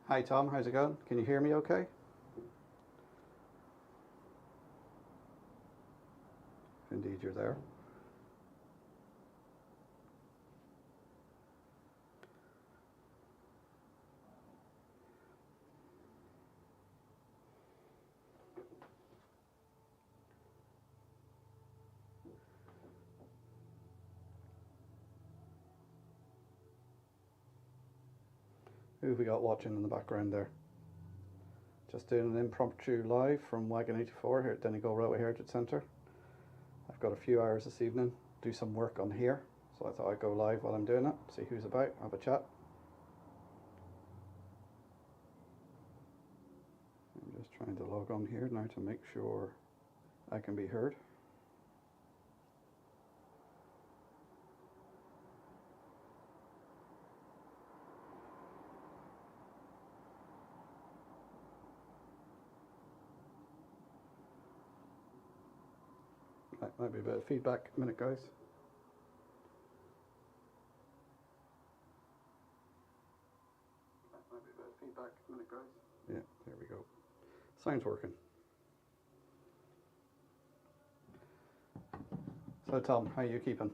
Hi Tom, how's it going? Can you hear me okay? Indeed you're there. Who have we got watching in the background there? Just doing an impromptu live from Wagon 84 here at Donegal Railway Heritage Centre. I've got a few hours this evening, do some work on here, so I thought I'd go live while I'm doing it, see who's about, have a chat. I'm just trying to log on here now to make sure I can be heard. Might be a bit of feedback a minute, guys. Yeah, there we go. Sound's working. So Tom, how are you keeping?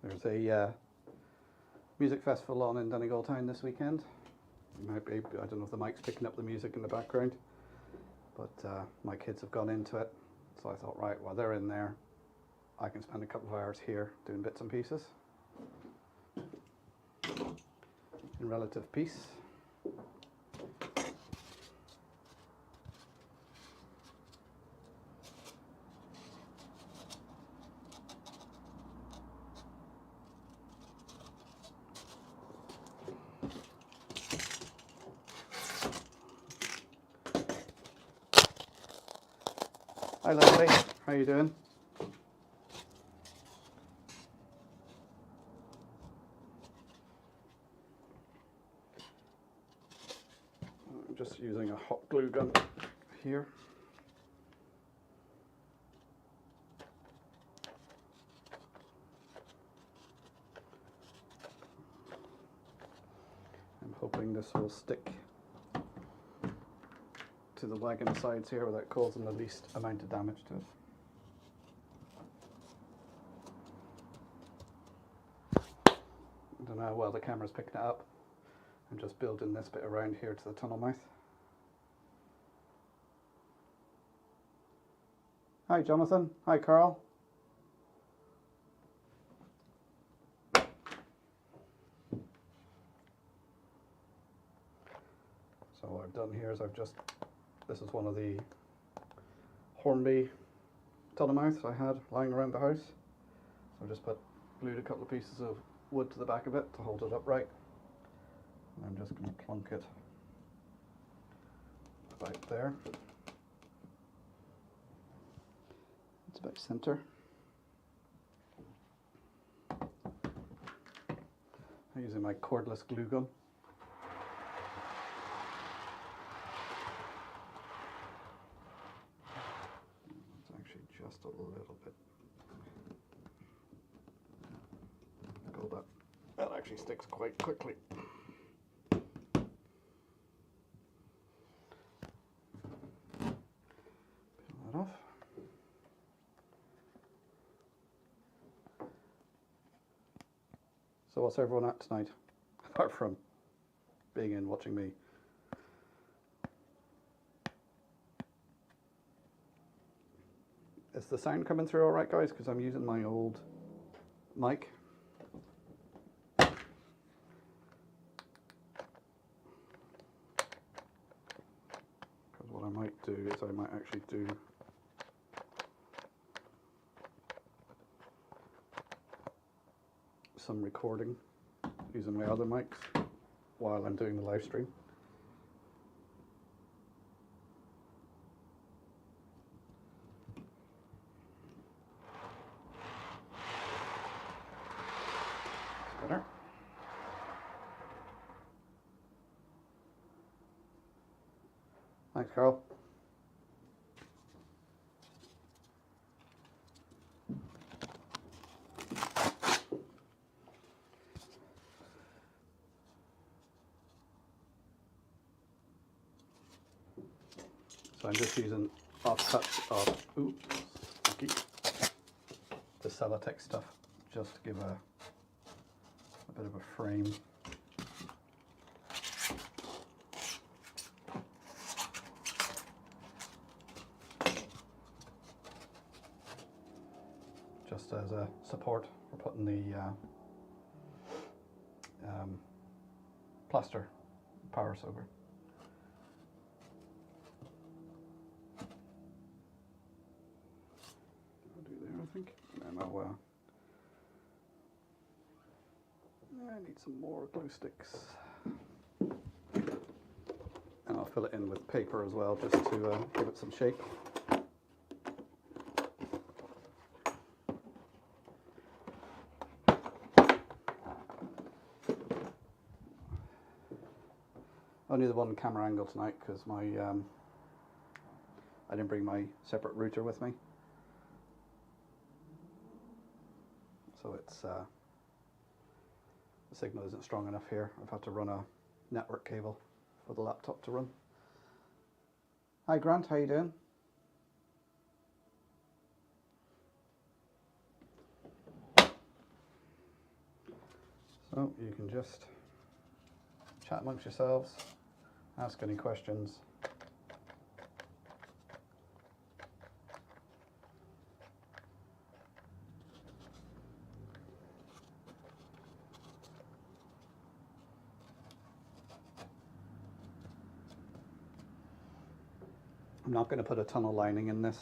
There's a music festival on in Donegal town this weekend. You might be, I don't know if the mic's picking up the music in the background, but my kids have gone into it, so I thought, right, while they're in there, I can spend a couple of hours here doing bits and pieces in relative peace. Hi Leslie, how are you doing? I'm just using a hot glue gun here. I'm hoping this will stick to the wagon sides here without causing the least amount of damage to it. I don't know how well the camera's picking it up. I'm just building this bit around here to the tunnel mouth. Hi Jonathan, hi Carl. So what I've done here is this is one of the Hornby tunnel mouths I had lying around the house. So I've just glued a couple of pieces of wood to the back of it to hold it upright. And I'm just going to plonk it about there. It's about centre. I'm using my cordless glue gun. It's actually just a little bit. Go that actually sticks quite quickly. Peel that off. So what's everyone at tonight, apart from being in watching me? Is the sound coming through alright guys? Because I'm using my old mic. Because what I might do is I might actually do some recording using my other mics while I'm doing the live stream. Better. Thanks, Carl. So I'm just using offcuts of the Celotex stuff just to give a bit of a frame. Just as a support for putting the plaster Paris over. I'll do there, I think. And then I need some more glue sticks. And I'll fill it in with paper as well, just to give it some shape. Only the one camera angle tonight because my I didn't bring my separate router with me, so it's the signal isn't strong enough here. I've had to run a network cable for the laptop to run. Hi Grant, how you doing? So you can just chat amongst yourselves. Ask any questions. I'm not going to put a tunnel lining in this.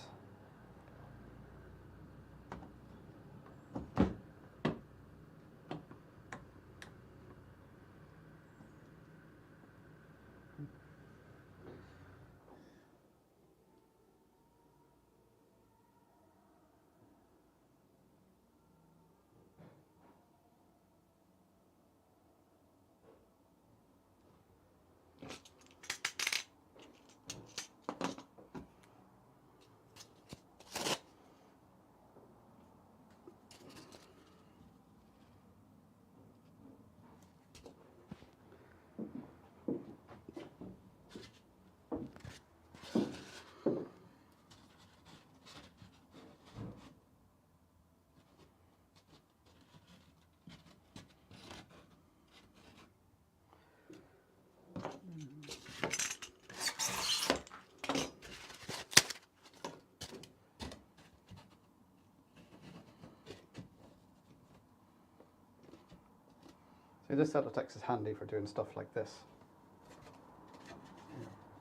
See, this Celotex is handy for doing stuff like this.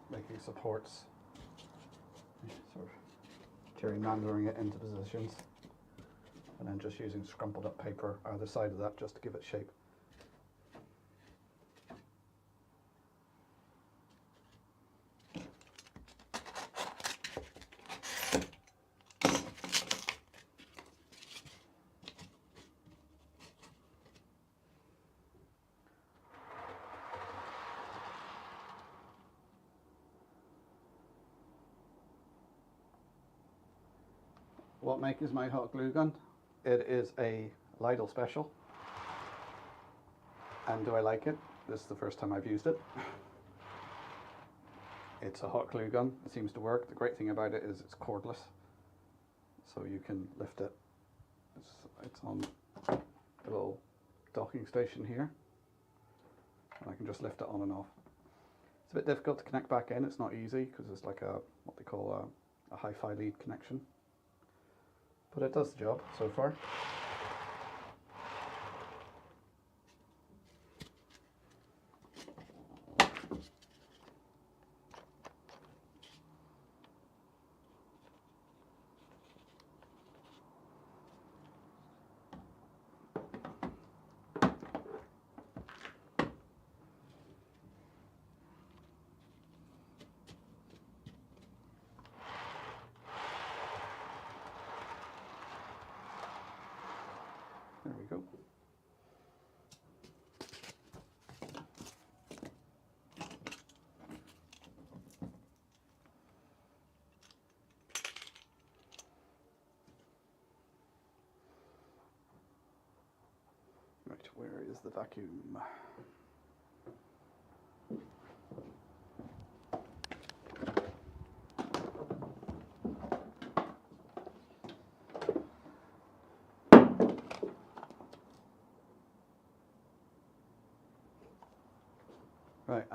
Making supports, sort of gerrymandering it into positions, and then just using scrumpled up paper either side of that just to give it shape. What make is my hot glue gun? It is a Lidl special. And do I like it? This is the first time I've used it. It's a hot glue gun. It seems to work. The great thing about it is it's cordless. So you can lift it. It's on a little docking station here. And I can just lift it on and off. It's a bit difficult to connect back in. It's not easy because it's like what they call a hi-fi lead connection. But it does the job so far. There we go. Right, where is the vacuum?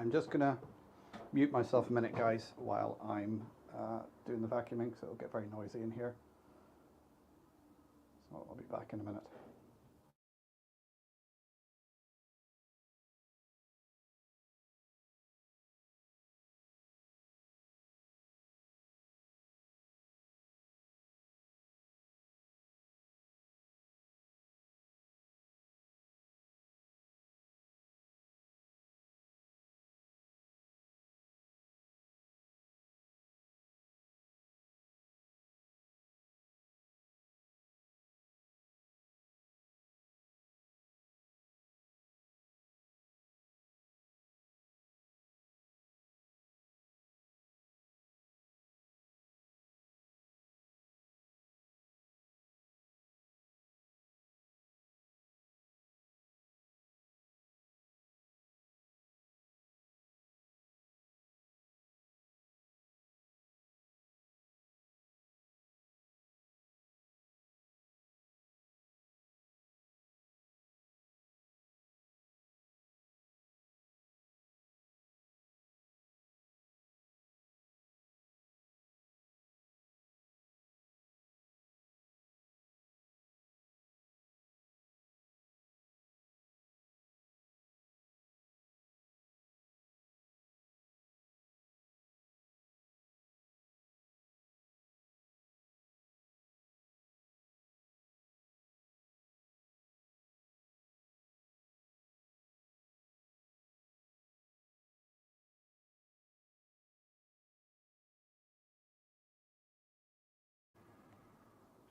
I'm just going to mute myself a minute, guys, while I'm doing the vacuuming, so it'll get very noisy in here. So I'll be back in a minute.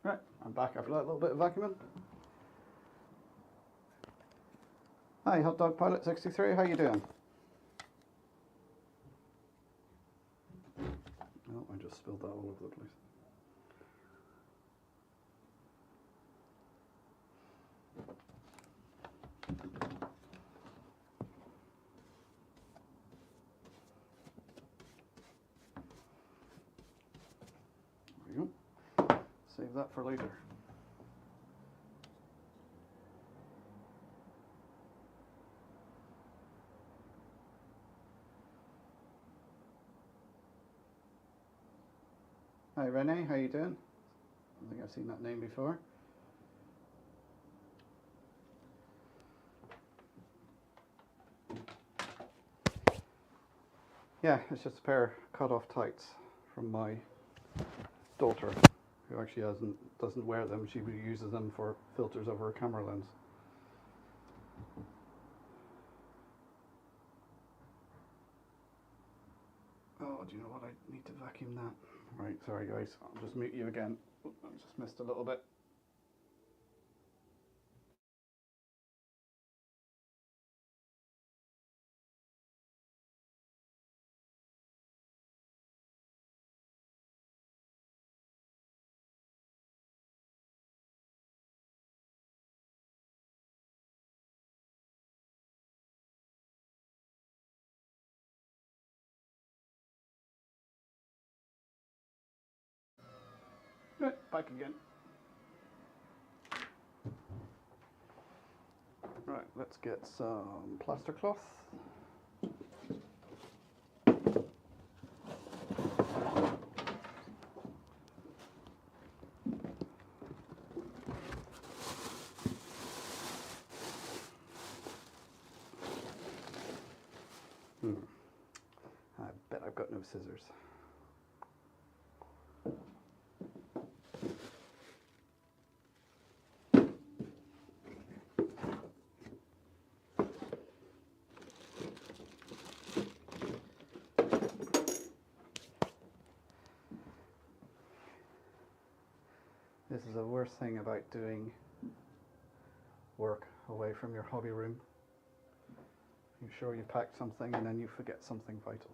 Right, I'm back after that little bit of vacuuming. Hi, Hot Dog Pilot 63, how you doing? Oh, I just spilled that all over the place. There we go. Save that for later. Hi Renee, how you doing? I think I've seen that name before. Yeah, it's just a pair of cut-off tights from my daughter, who actually doesn't wear them. She uses them for filters over her camera lens. Oh, do you know what? I need to vacuum that. Right, sorry guys, I'll just mute you again. I just missed a little bit. Right, back again. Right, let's get some plaster cloth. I bet I've got no scissors. This is the worst thing about doing work away from your hobby room. You're sure you packed something and then you forget something vital.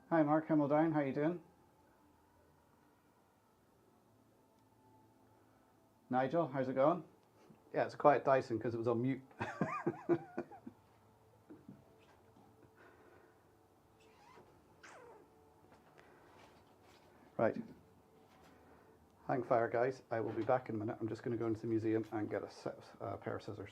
Hi Mark Himmeldown, how you doing? Nigel, how's it going? Yeah, it's a quiet Dyson because it was on mute. Right. Hang fire, guys. I will be back in a minute. I'm just going to go into the museum and get a pair of scissors.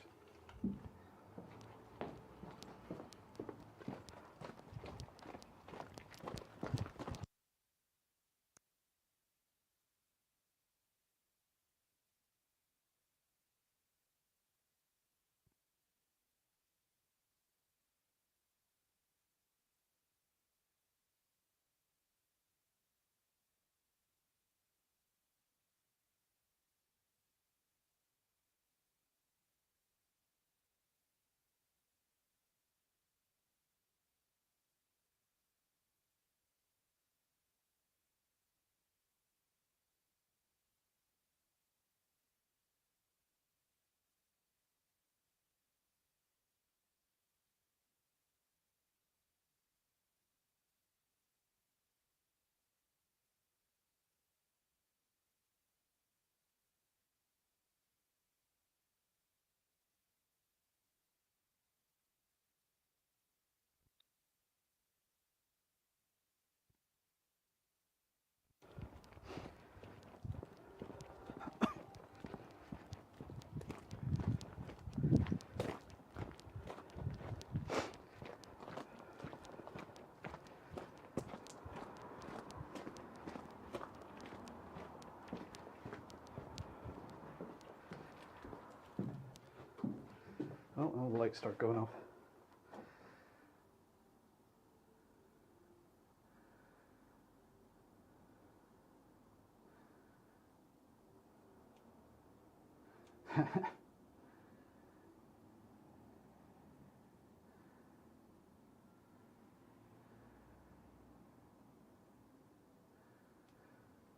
Oh, all the lights start going off.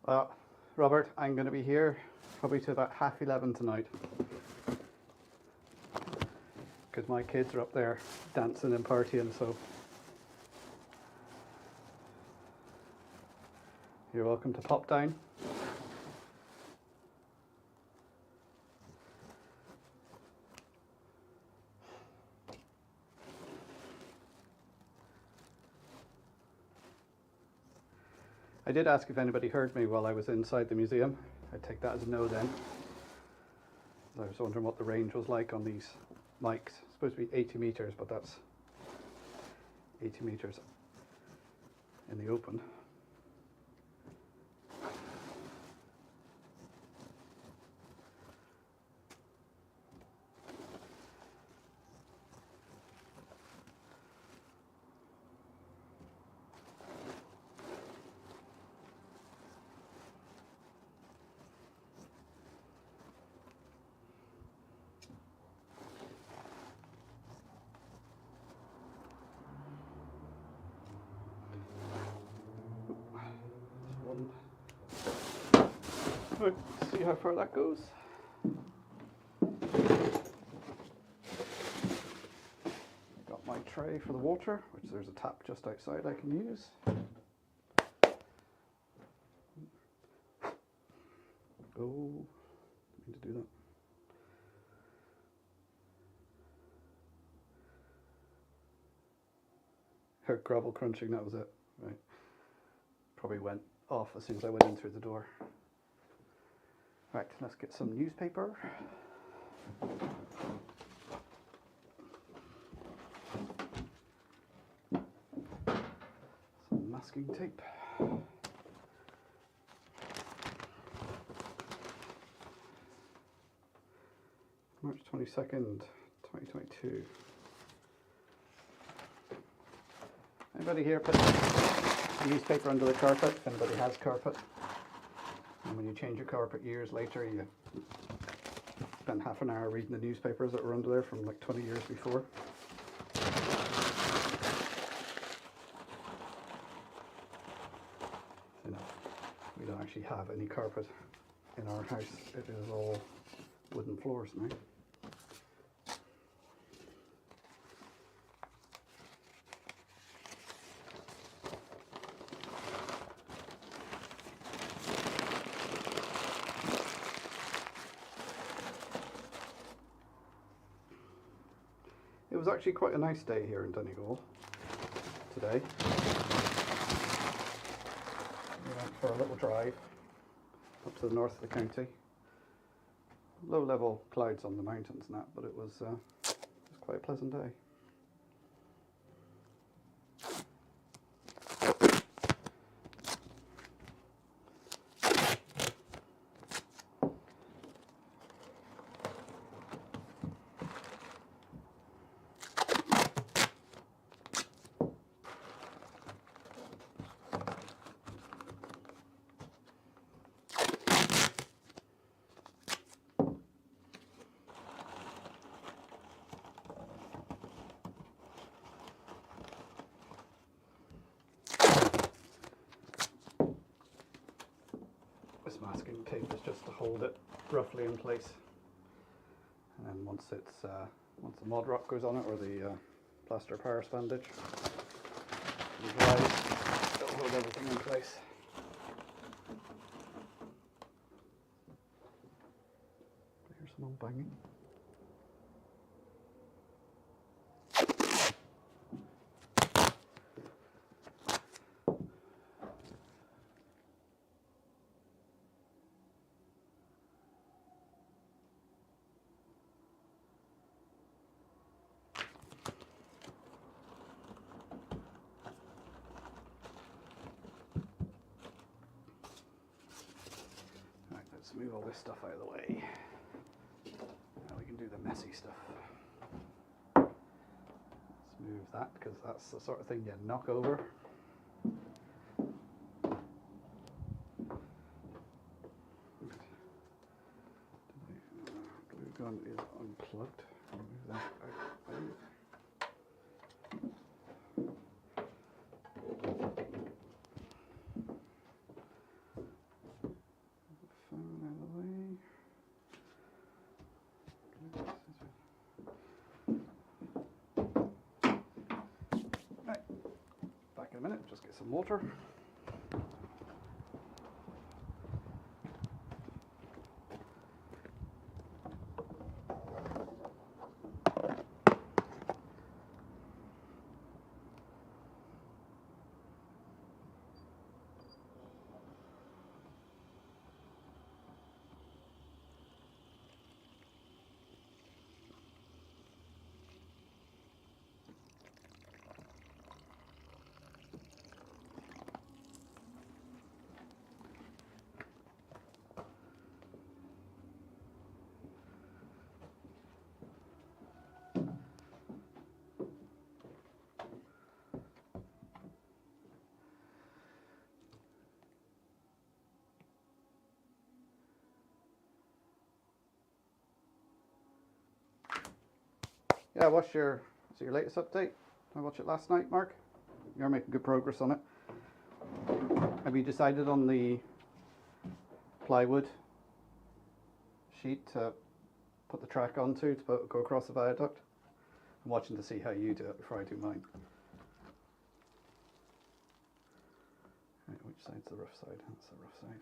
Well, Robert, I'm going to be here probably to about 11:30 tonight. Because my kids are up there dancing and partying, so you're welcome to pop down. I did ask if anybody heard me while I was inside the museum. I'd take that as a no then. I was wondering what the range was like on these mics. It's supposed to be 80 meters, but that's 80 meters in the open. Right, see how far that goes. Got my tray for the water, which there's a tap just outside I can use. Oh, I need to do that. Heard gravel crunching, that was it. Right. Probably went off as soon as I went in through the door. Right, let's get some newspaper. Some masking tape. March 22nd, 2022. Anybody here put newspaper under the carpet? If anybody has carpet. And when you change your carpet years later, you spend half an hour reading the newspapers that were under there from like 20 years before. You know, we don't actually have any carpet in our house. It is all wooden floors now. It was actually quite a nice day here in Donegal today. We went for little drive up to the north of the county. Low level clouds on the mountains and that, but it was quite a pleasant day. This masking tape is just to hold it roughly in place, and then once the mod rock goes on it, or the plaster Paris bandage dries, it'll hold everything in place. Here's someone banging. Let's move all this stuff out of the way. Now we can do the messy stuff. Let's move that, because that's the sort of thing you knock over. Glue gun is unplugged. Move that out. In a minute, just get some water. Yeah, what's your latest update? I watched it last night, Mark. You're making good progress on it. Have you decided on the plywood sheet to put the track onto to go across the viaduct? I'm watching to see how you do it before I do mine. Right, which side's the rough side? That's the rough side.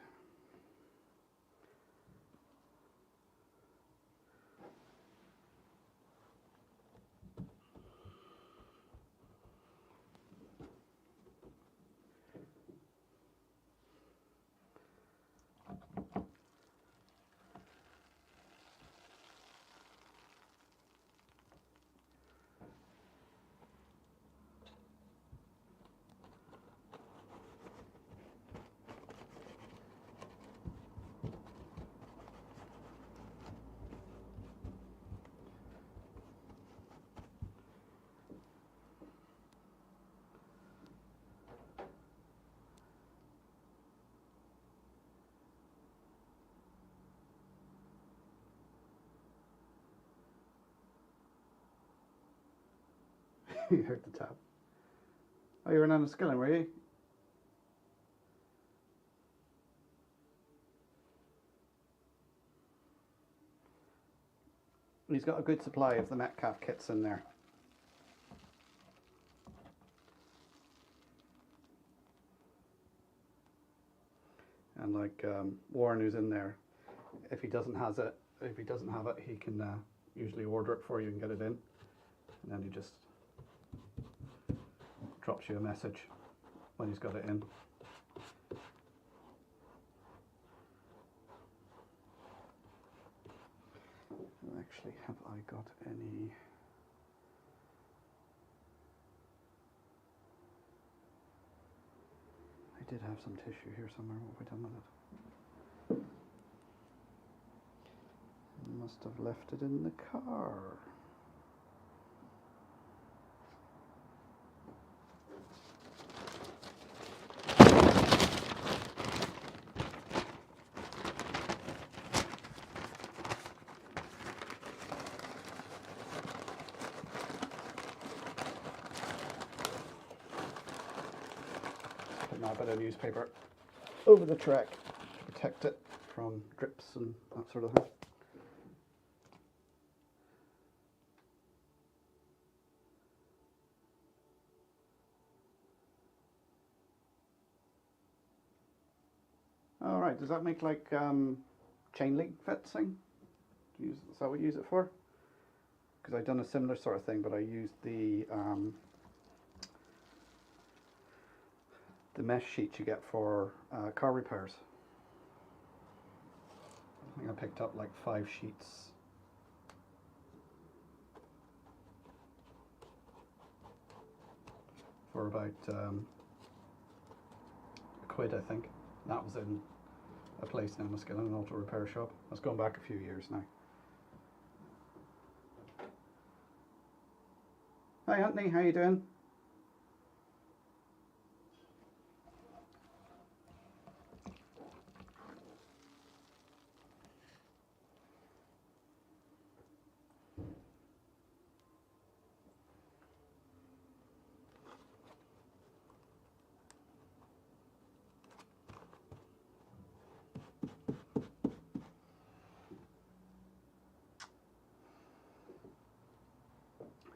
You heard the tap. Oh, you were in Enniskillen, were you? He's got a good supply of the Metcalf kits in there. And like Warren, who's in there, if he doesn't have it, he can usually order it for you and get it in, and then he just drops you a message when he's got it in. I got any. I did have some tissue here somewhere. What have I done with it? Must have left it in the car. Putting a bit of newspaper over the track to protect it from drips and that sort of thing. All right, does that make like chain link fencing? Is that what you use it for? Because I've done a similar sort of thing, but I used the mesh sheet you get for car repairs. I think I picked up like 5 sheets. For about £1, I think. That was in a place in Enniskillen, an auto repair shop. That's gone back a few years now. Hi Anthony, how you doing?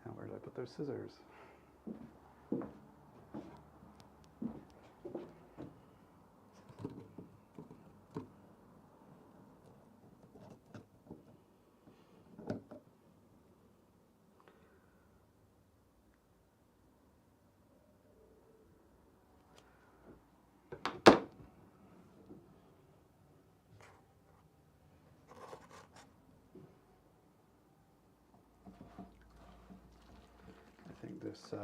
Now where did I put those scissors? I think this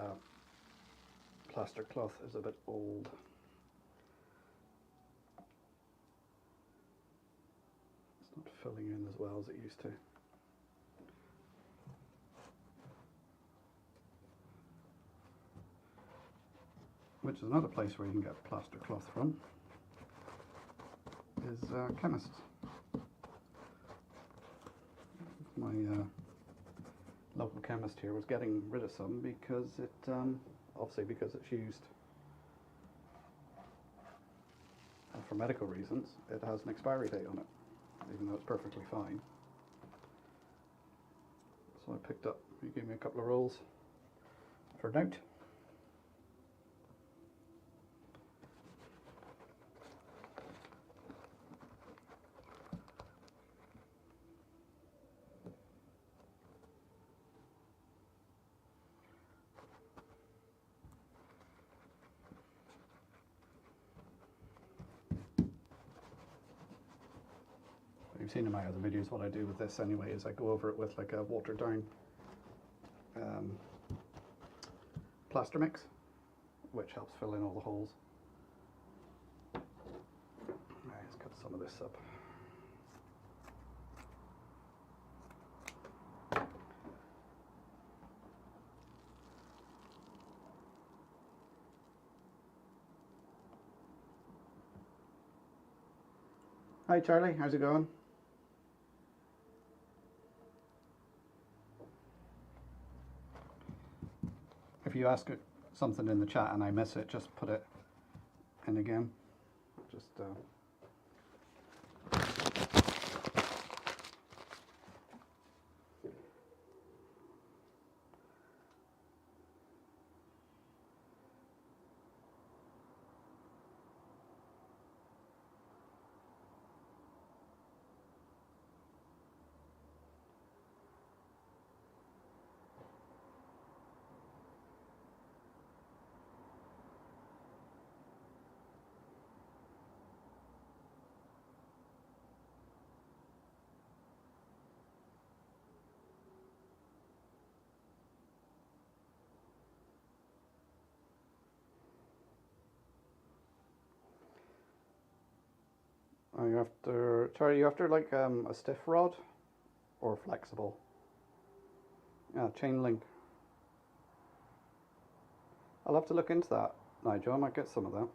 plaster cloth is a bit old. It's not filling in as well as it used to. Which is another place where you can get plaster cloth from, is chemists. My local chemist here was getting rid of some because it, obviously because it's used for medical reasons, it has an expiry date on it, even though it's perfectly fine. So I picked up, he gave me a couple of rolls for note. You've seen in my other videos what I do with this anyway is I go over it with like a watered down plaster mix, which helps fill in all the holes. Right, let's cut some of this up. Hi Charlie, how's it going? If you ask something in the chat and I miss it, just put it in again. Just Are you after, sorry, are you after like a stiff rod or flexible? Yeah, chain link. I'll have to look into that, Nigel. I might get some of that.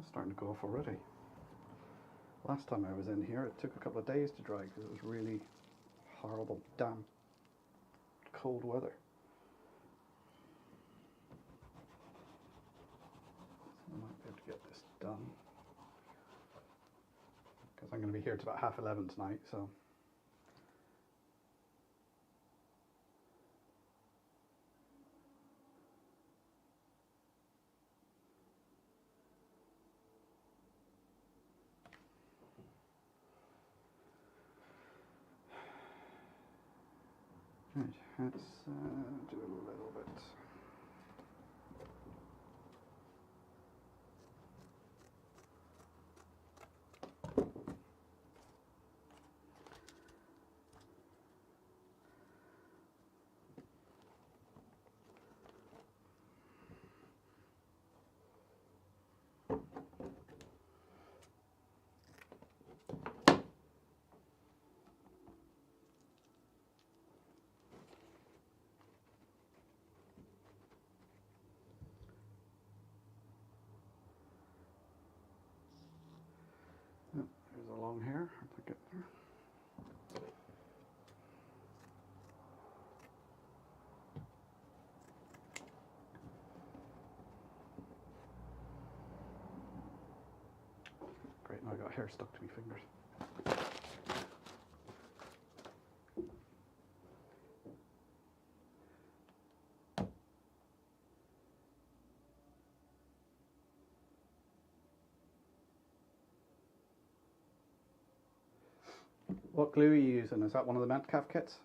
It's starting to go off already. Last time I was in here, it took a couple of days to dry because it was really horrible, damp, cold weather. So I might be able to get this done because I'm going to be here till about 11:30 tonight. So. Right, let's do a little bit. There's a long hair. I'll put it there. Great, now I got hair stuck to my fingers. What glue are you using? Is that one of the Metcalf kits?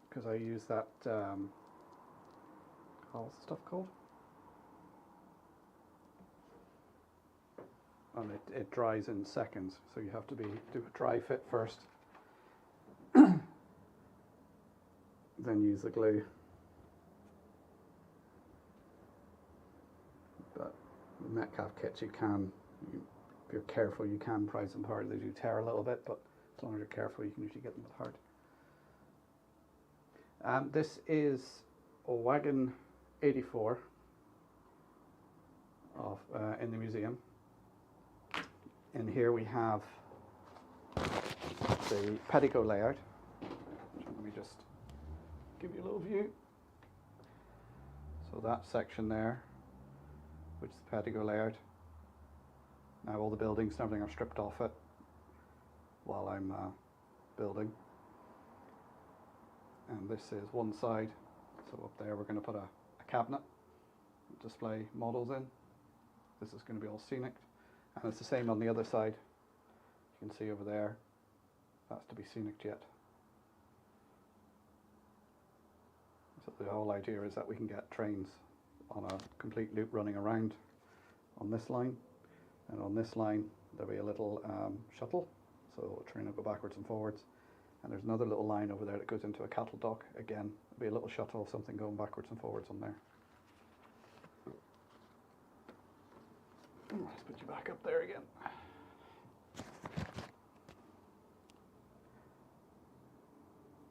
Because I use that, what's the stuff called? And it dries in seconds, so you have to do a dry fit first, then use the glue. But the Metcalf kits, if you're careful, you can prise them apart. They do tear a little bit, but as long as you're careful, you can usually get them apart. This is a wagon 84 in the museum. In here we have the petticoat layout. Let me just give you a little view. So that section there, which is the petticoat layout. Now all the buildings and everything are stripped off it while I'm building. And this is one side. So up there we're going to put a cabinet, display models in. This is going to be all scenic. And it's the same on the other side. You can see over there, that's to be scenic yet. So the whole idea is that we can get trains on a complete loop running around on this line. And on this line, there'll be a little shuttle. So a train will go backwards and forwards. And there's another little line over there that goes into a cattle dock. Again, there'll be a little shuttle of something going backwards and forwards on there. Let's put you back up there again.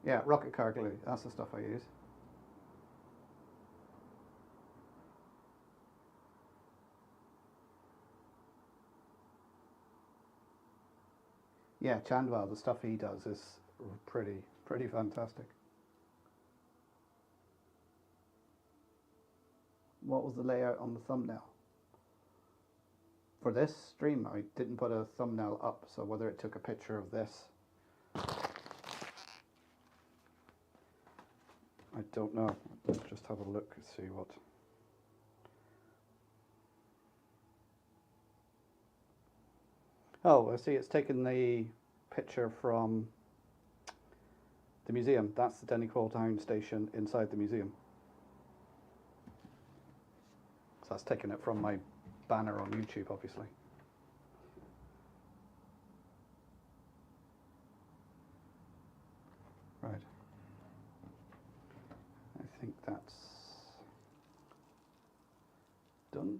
Yeah, rocket car glue, that's the stuff I use. Yeah, Chandwell, the stuff he does is pretty fantastic. what was the layout on the thumbnail? For this stream, I didn't put a thumbnail up, so whether it took a picture of this, I don't know. Let's just have a look and see what. Oh, I see it's taken the picture from the museum. That's the Donegal Town station inside the museum. So that's taken it from my banner on YouTube, obviously. Right. I think that's done.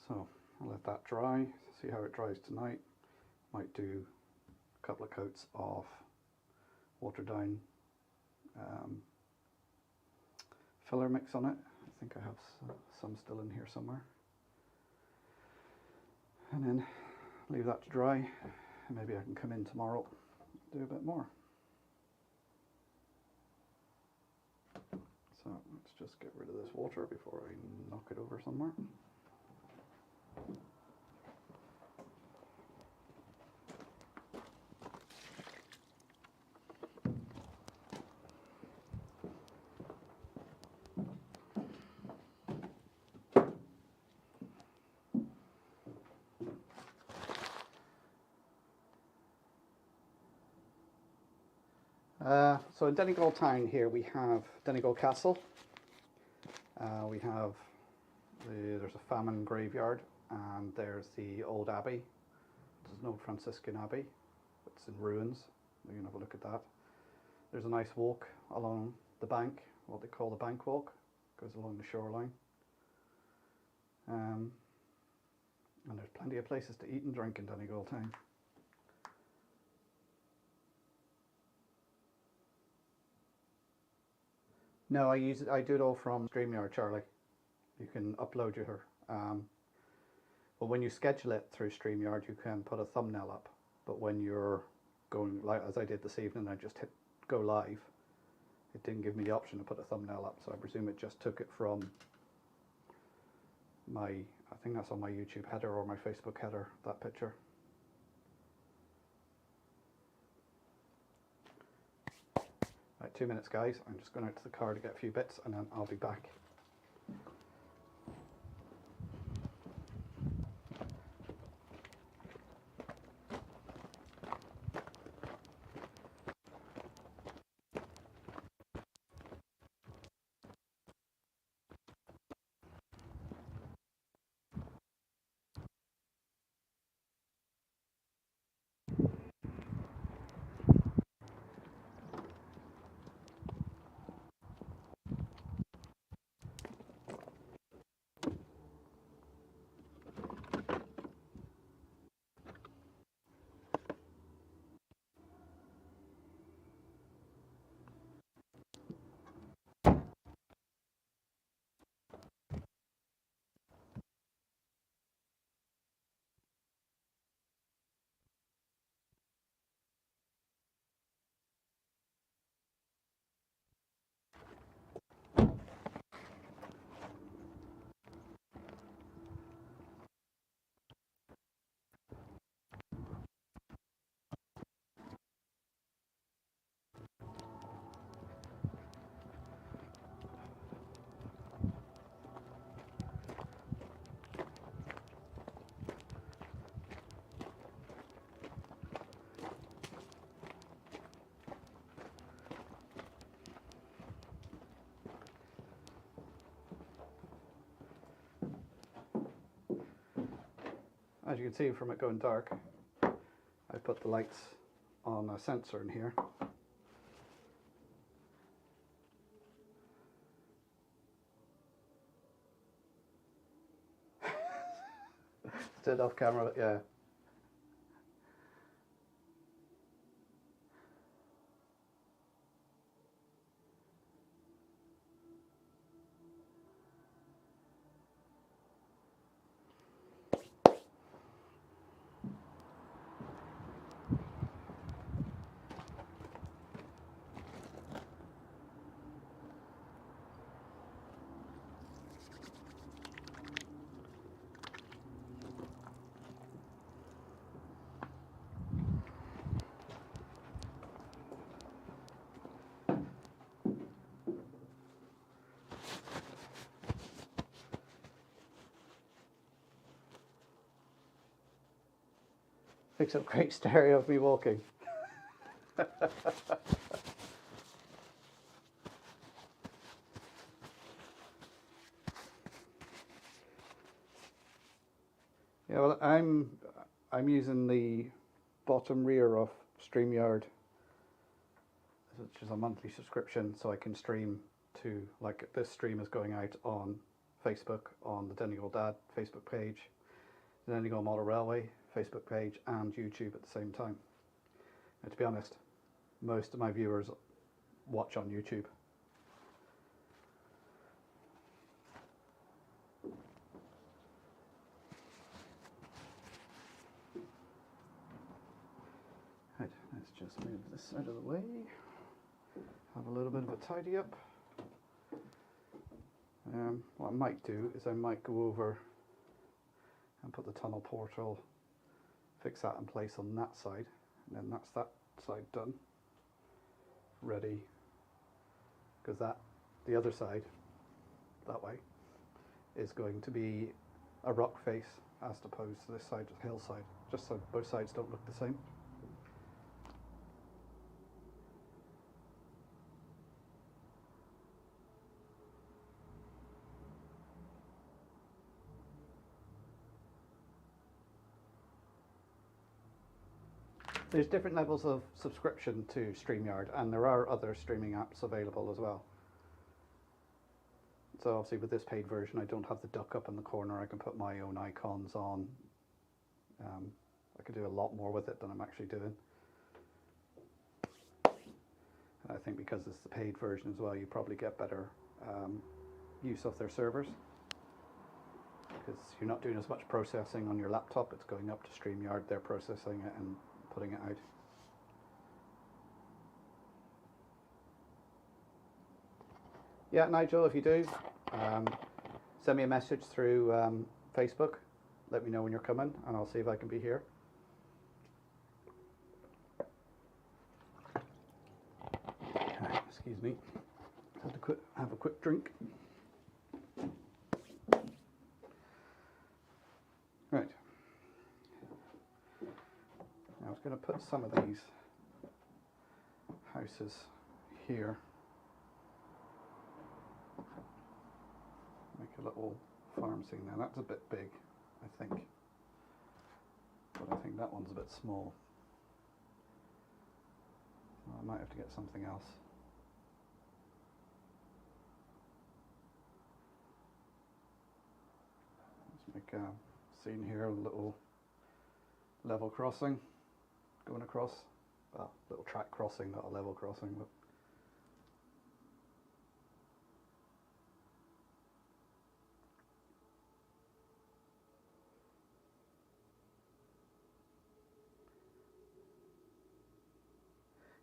So I'll let that dry, see how it dries tonight. Might do a couple of coats of watered down filler mix on it. I think I have some still in here somewhere. And then leave that to dry, and maybe I can come in tomorrow and do a bit more. So let's just get rid of this water before I knock it over somewhere. So in Donegal town here we have Donegal Castle. We have there's a famine graveyard, and there's the old abbey. It's an old Franciscan abbey. It's in ruins. You can have a look at that. There's a nice walk along the bank, what they call the bank walk. Goes along the shoreline. And there's plenty of places to eat and drink in Donegal town. No, I do it all from StreamYard, Charlie. You can upload your, well, when you schedule it through StreamYard, you can put a thumbnail up. But when you're going, like as I did this evening, I just hit go live. It didn't give me the option to put a thumbnail up, so I presume it just took it from my, I think that's on my YouTube header or my Facebook header, that picture. Right, 2 minutes guys, I'm just going out to the car to get a few bits and then I'll be back. As you can see from it going dark, I put the lights on a sensor in here. Stood off camera, yeah. Picks up great stereo of me walking. Yeah, well, I'm using the bottom rear of StreamYard, which is a monthly subscription, so I can stream to, like, this stream is going out on Facebook, on the Donegal Dad Facebook page, the Donegal Model Railway Facebook page, and YouTube at the same time. And to be honest, most of my viewers watch on YouTube. Right, let's just move this out of the way. Have a little bit of a tidy up. What I might do is I might go over and put the tunnel portal, fix that in place on that side, and then that's that side done, ready, because the other side, that way, is going to be a rock face as opposed to this side, just hillside, just so both sides don't look the same. There's different levels of subscription to StreamYard, and there are other streaming apps available as well. So obviously with this paid version, I don't have the duck up in the corner. I can put my own icons on. I can do a lot more with it than I'm actually doing. And I think because it's the paid version as well, you probably get better use of their servers, because you're not doing as much processing on your laptop. It's going up to StreamYard, they're processing it and putting it out. Yeah, Nigel, if you do, send me a message through Facebook. Let me know when you're coming, and I'll see if I can be here. Excuse me. Have a quick drink. Right. Now I was going to put some of these houses here. Make a little farm scene there. That's a bit big, I think. But I think that one's a bit small. Well, I might have to get something else. Let's make a scene here, a little level crossing going across. Well, little track crossing, not a level crossing, but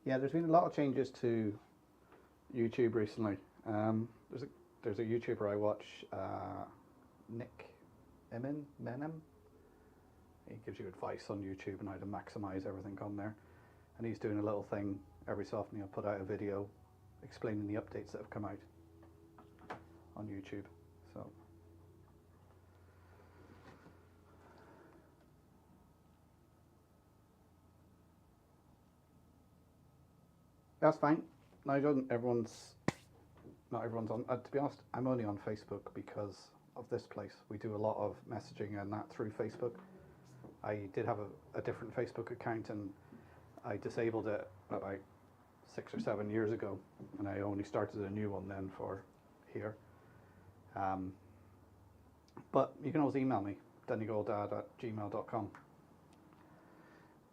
yeah, there's been a lot of changes to YouTube recently. There's a YouTuber I watch, Nick Menem. He gives you advice on YouTube and how to maximize everything on there. And he's doing a little thing every so often. He'll put out a video explaining the updates that have come out on YouTube. So that's fine. Not everyone's on. To be honest, I'm only on Facebook because of this place. We do a lot of messaging and that through Facebook. I did have a different Facebook account, and I disabled it about 6 or 7 years ago, and I only started a new one then for here. But you can always email me, donegaldad@gmail.com.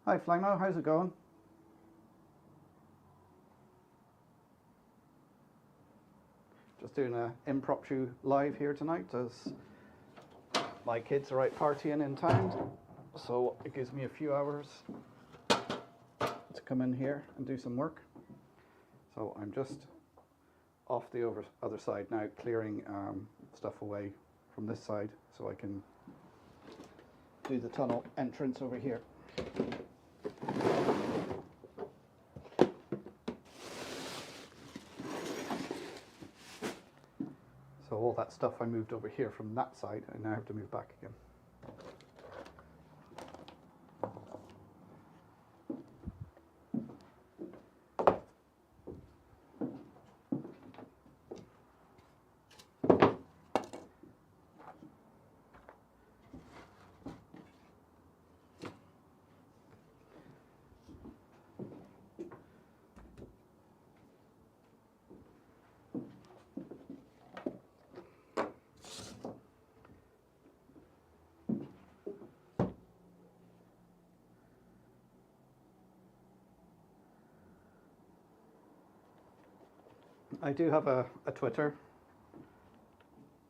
Hi Flymo, how's it going? Just doing an impromptu live here tonight as my kids are out partying in town, so it gives me a few hours to come in here and do some work. So I'm just off the other side now, clearing stuff away from this side so I can do the tunnel entrance over here. So all that stuff I moved over here from that side, I now have to move back again. I do have a Twitter,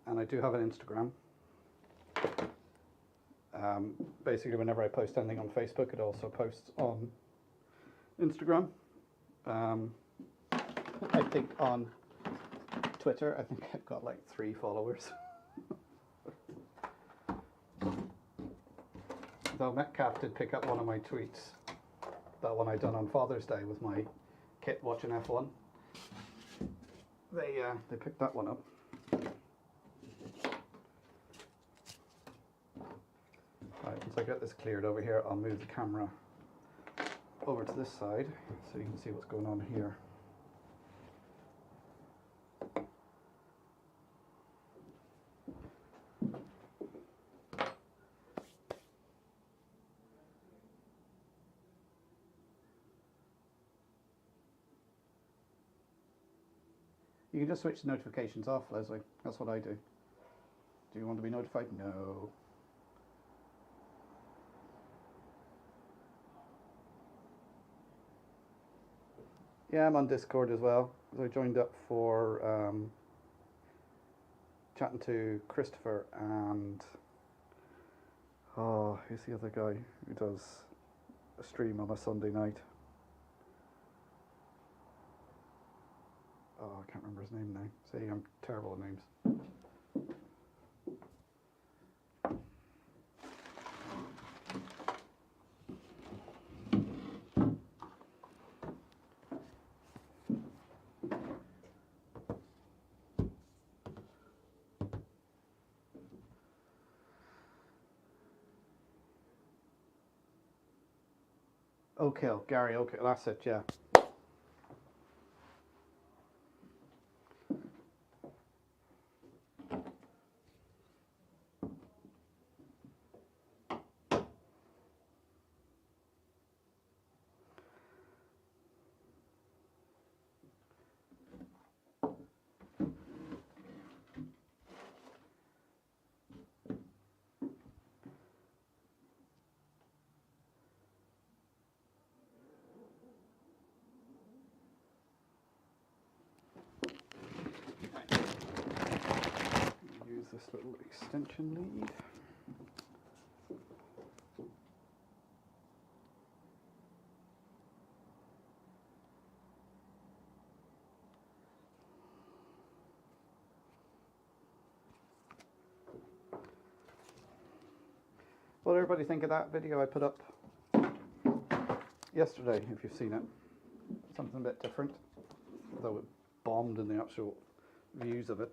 and I do have an Instagram. Basically, whenever I post anything on Facebook, it also posts on Instagram. I think on Twitter, I think I've got like 3 followers. Though Metcalf did pick up one of my tweets, that one I done on Father's Day with my kid watching F1. They picked that one up. Right, once I get this cleared over here, I'll move the camera over to this side so you can see what's going on here. You can just switch the notifications off, Leslie. That's what I do. Do you want to be notified? No. Yeah, I'm on Discord as well. I joined up for chatting to Christopher and who's the other guy who does a stream on a Sunday night? Oh, I can't remember his name now. See, I'm terrible at names. Oakhill, Gary Oakhill, that's it, yeah. Use this little extension lead. What did everybody think of that video I put up yesterday, if you've seen it? Something a bit different, although it bombed in the actual views of it.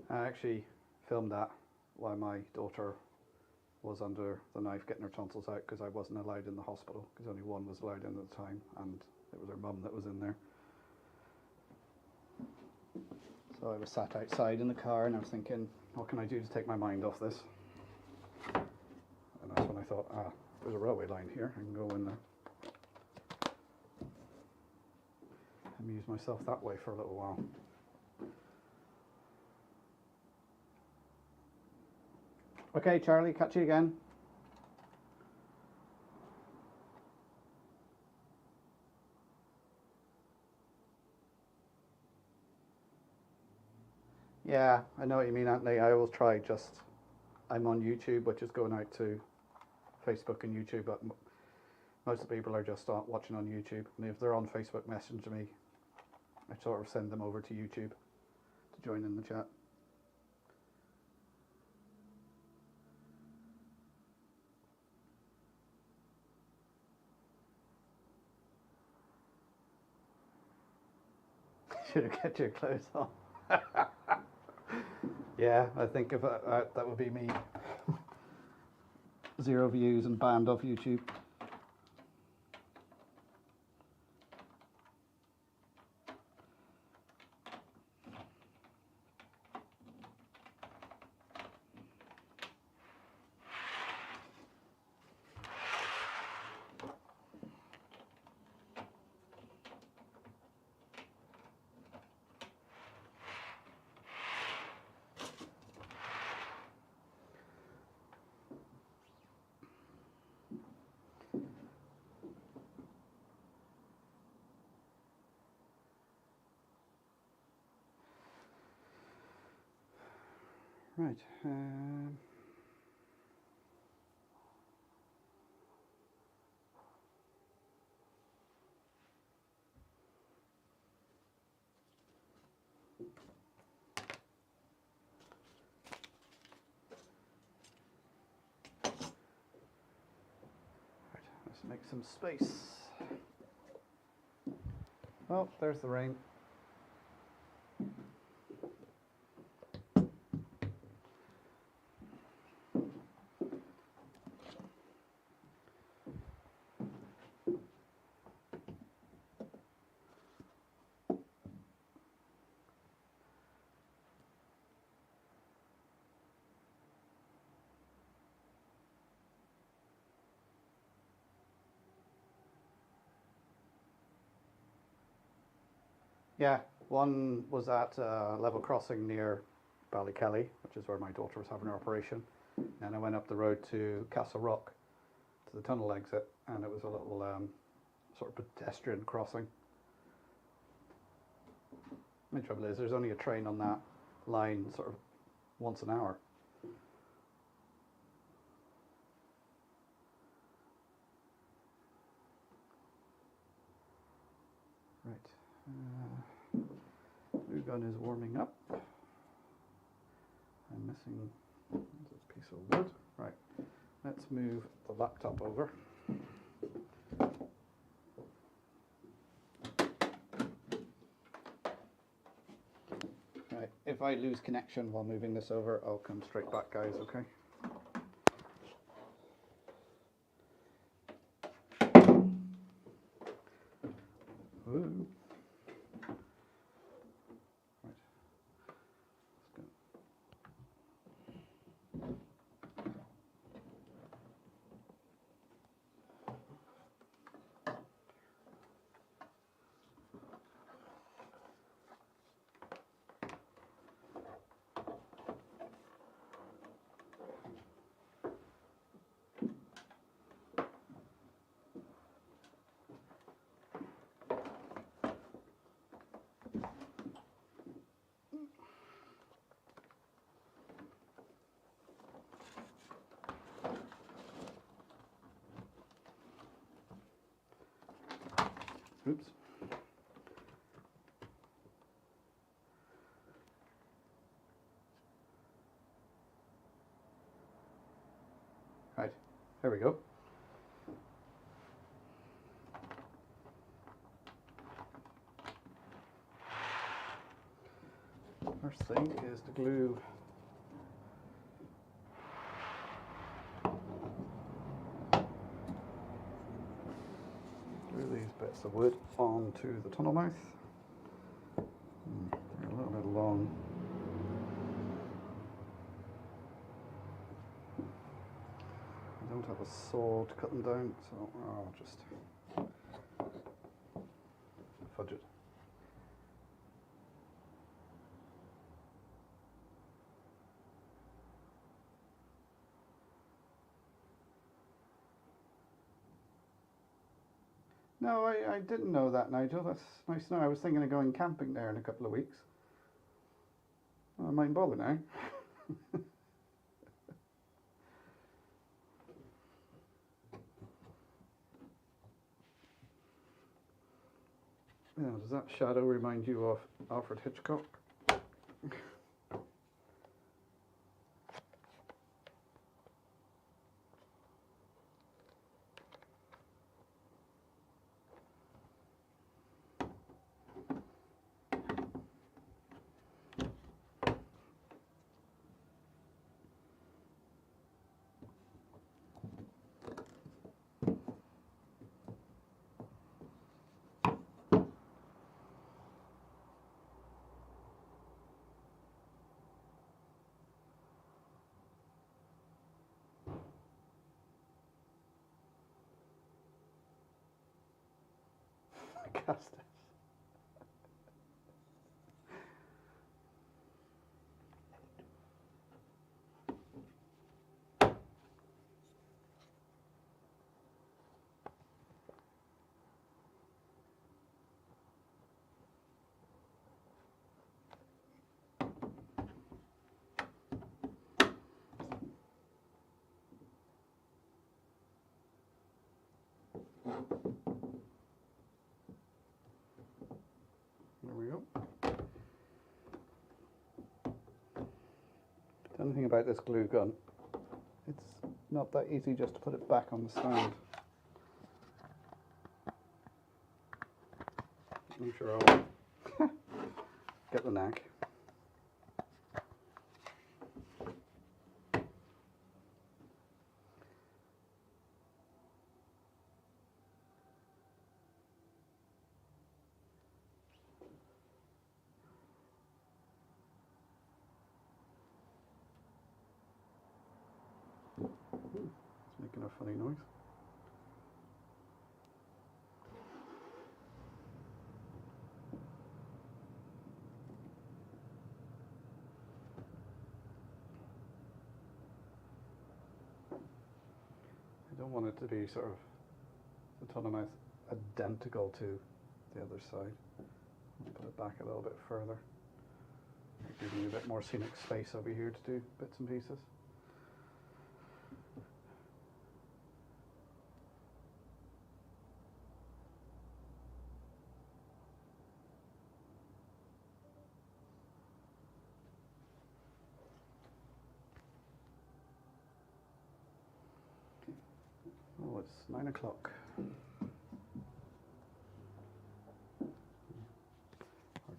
I actually filmed that while my daughter was under the knife getting her tonsils out, because I wasn't allowed in the hospital, because only one was allowed in at the time, and it was her mum that was in there. So I was sat outside in the car and I was thinking, what can I do to take my mind off this? And that's when I thought, there's a railway line here, I can go in there. Amuse myself that way for a little while. Okay, Charlie, catch you again. Yeah, I know what you mean, Anthony. I always try I'm on YouTube, which is going out to Facebook and YouTube, but most of the people are just watching on YouTube. And if they're on Facebook, message me. I sort of send them over to YouTube to join in the chat. Should have kept your clothes on. Yeah, I think if that would be me. 0 views and banned off YouTube. Right. Let's make some space. Oh, there's the rain. Yeah, one was at level crossing near Ballykelly, which is where my daughter was having her operation. And I went up the road to Castle Rock, to the tunnel exit, and it was a little sort of pedestrian crossing. The trouble is, there's only a train on that line sort of once an hour. Right. Blue gun is warming up. I'm missing a piece of wood. Right. Let's move the laptop over. Right. If I lose connection while moving this over, I'll come straight back, guys, okay? Ooh. Oops. Right, there we go. First thing is to glue these bits of wood onto the tunnel mouth. They're a little bit long. I don't have a saw to cut them down, so I'll just fudge it. No, I didn't know that, Nigel. That's nice to know. I was thinking of going camping there in a couple of weeks. Well, I mightn't bother now. Yeah, does that shadow remind you of Alfred Hitchcock? Cast it. There we go. The only thing about this glue gun, it's not that easy just to put it back on the stand. I'm sure I'll get the knack. It's making a funny noise. I don't want it to be sort of autonomous, identical to the other side. I'll put it back a little bit further. Giving you a bit more scenic space over here to do bits and pieces. Oh, it's 9 o'clock. Or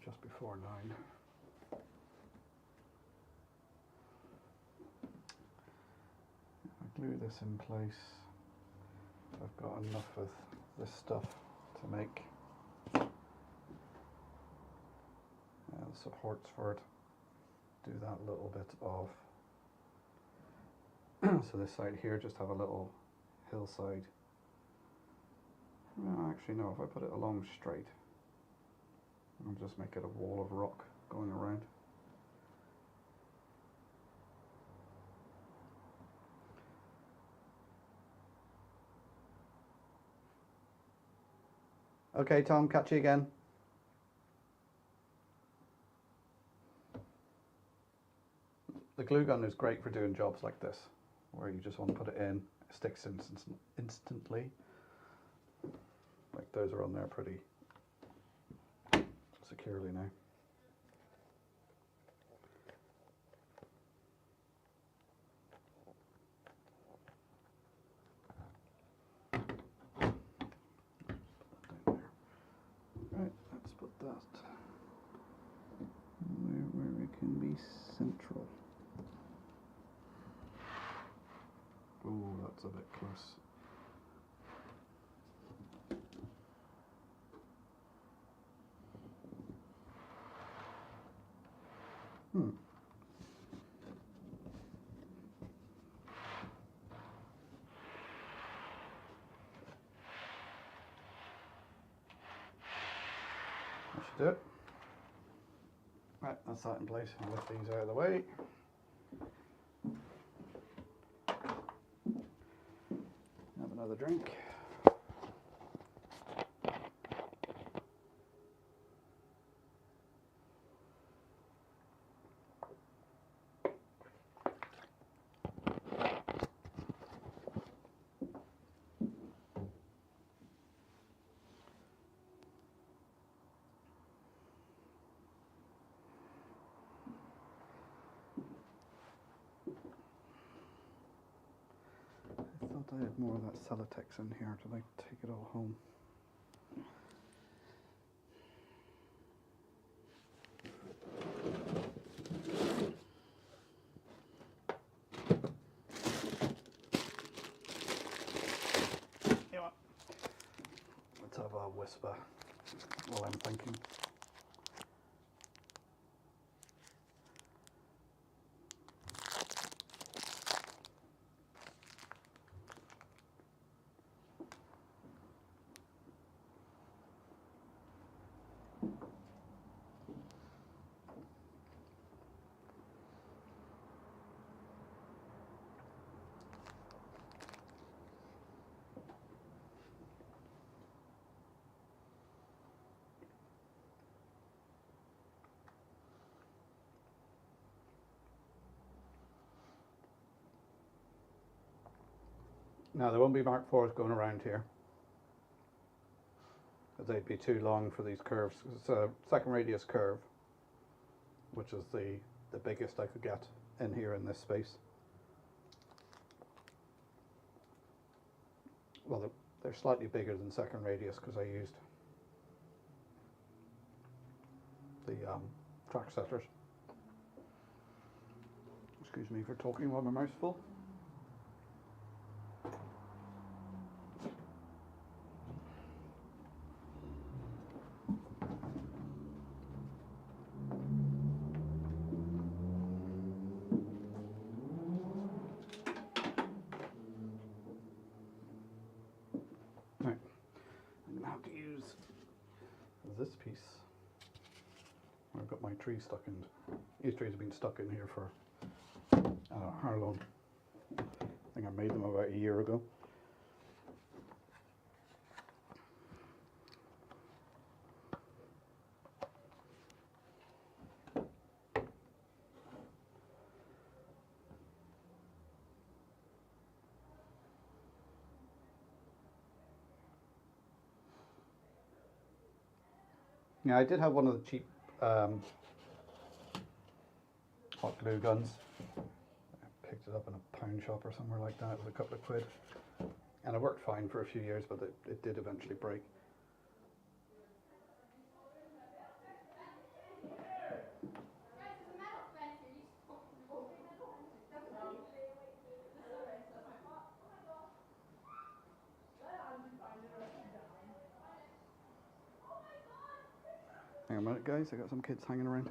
just before 9. Glue this in place. I've got enough of this stuff to make the supports for it. Do that little bit of so this side here just have a little hillside. No, actually no, if I put it along straight, I'll just make it a wall of rock going around. Okay, Tom, catch you again. The glue gun is great for doing jobs like this, where you just want to put it in, it sticks instantly. Like those are on there pretty securely now. Right, let's put that where it can be central. Oh, that's a bit close. That should do it. Right, that's that in place. I'll lift these out of the way. Have another drink. I thought I had more of that Celotex in here. Did I take it all home? You know what? Let's have a whisper while I'm thinking. Now there won't be Mark IVs going around here. they'd be too long for these curves. It's a second radius curve, which is the biggest I could get in here in this space. Well, they're slightly bigger than second radius because I used the track setters. Excuse me for talking while my mouth's full. Right, I'm going to have to use this piece. I've got my tree stuck in. These trees have been stuck in here for how long? I think I made them about a year ago. Yeah, I did have one of the cheap hot glue guns. I picked it up in a pound shop or somewhere like that. It was a couple of quid. And it worked fine for a few years, but it did eventually break. Hang on a minute, guys. I got some kids hanging around.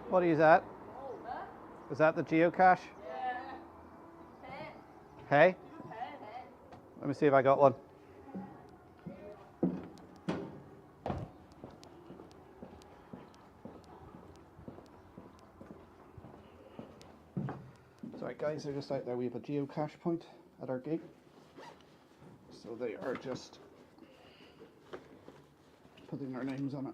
What is that? Is that the geocache? Yeah. Hey? Let me see if I got one. Sorry guys, they're just out there. We have a geocache point at our gate. So they are just putting their names on it.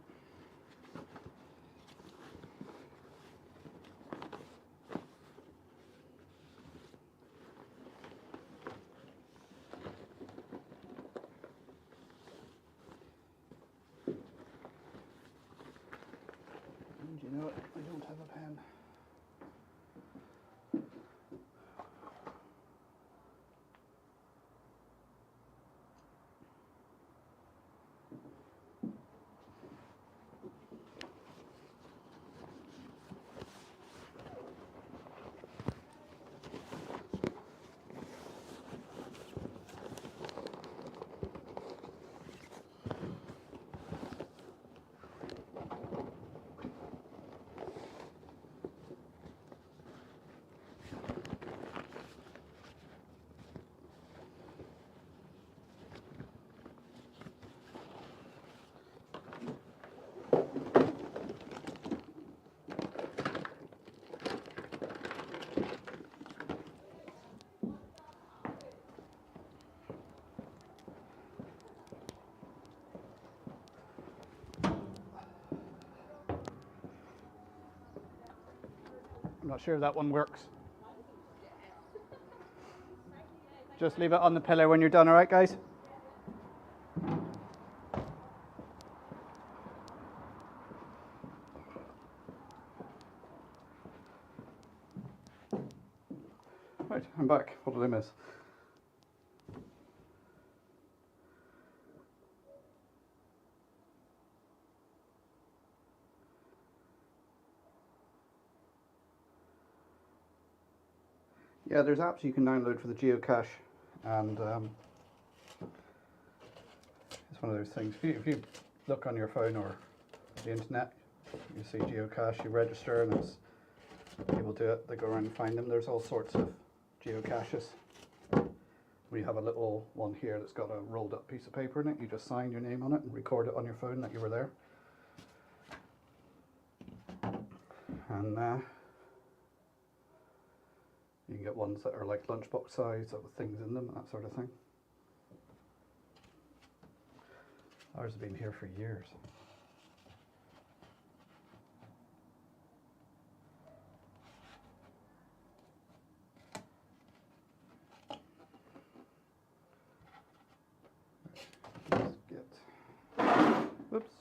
And you know what? I don't have a pen. I'm not sure if that one works. Just leave it on the pillow when you're done, alright guys? Right, I'm back. What did I miss? Yeah, there's apps you can download for the geocache, and it's one of those things. If you look on your phone or the internet, you see geocache, you register, and it's, people do it. They go around and find them. There's all sorts of geocaches. We have a little one here that's got a rolled up piece of paper in it. You just sign your name on it and record it on your phone that you were there. And you can get ones that are like lunchbox size with things in them and that sort of thing. Ours have been here for years. Oops.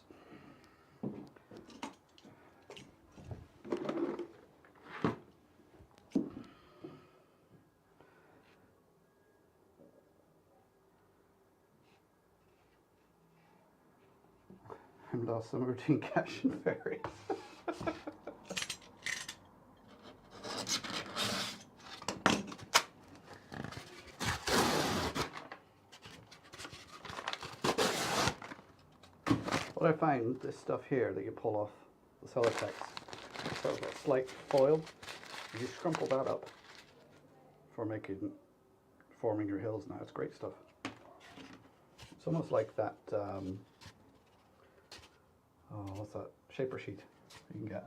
I'm lost somewhere between cash and ferry. What I find, this stuff here that you pull off the Celotex, sort of a slight foil, you scrumple that up for forming your hills now. It's great stuff. It's almost like that, what's that, shaper sheet you can get.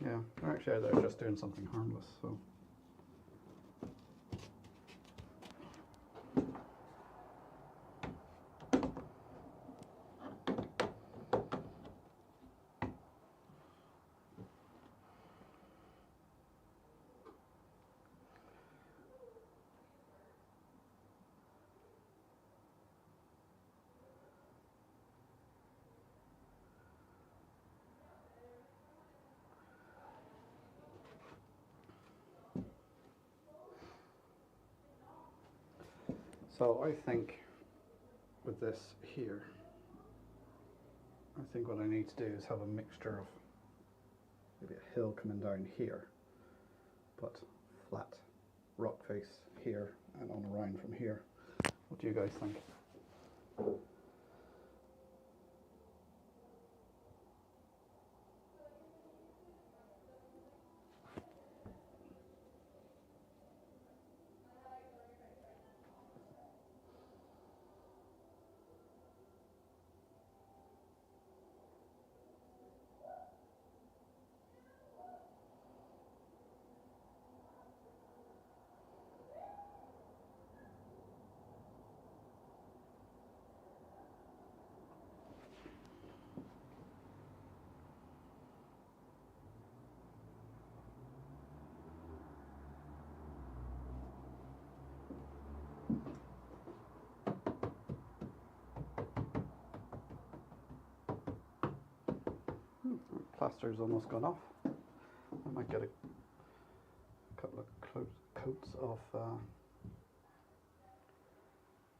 Yeah, actually they're just doing something harmless, so. So I think with this here, I think what I need to do is have a mixture of maybe a hill coming down here, but flat rock face here and on around from here. What do you guys think? Plaster's almost gone off. I might get a couple of coats of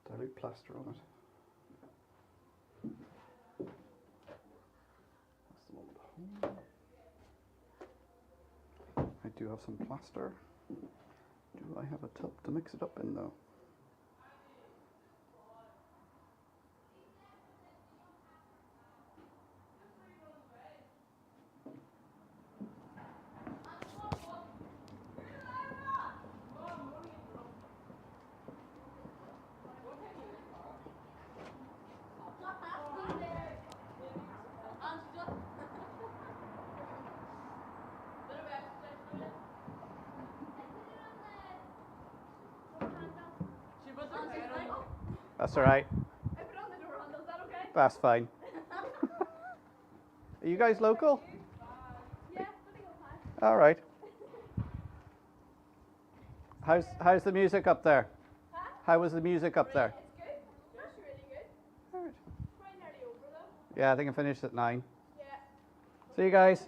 dilute plaster on it. That's the one with the hole. I do have some plaster. Do I have a tub to mix it up in though? That's all right. I put on the door handle, is that okay? That's fine. Are you guys local? Yeah, Donegal High. All right. How's the music up there? Huh? How was the music up there? It's good. It's actually really good. All right. Probably nearly over though. Yeah, I think I finished at 9. Yeah. See you guys.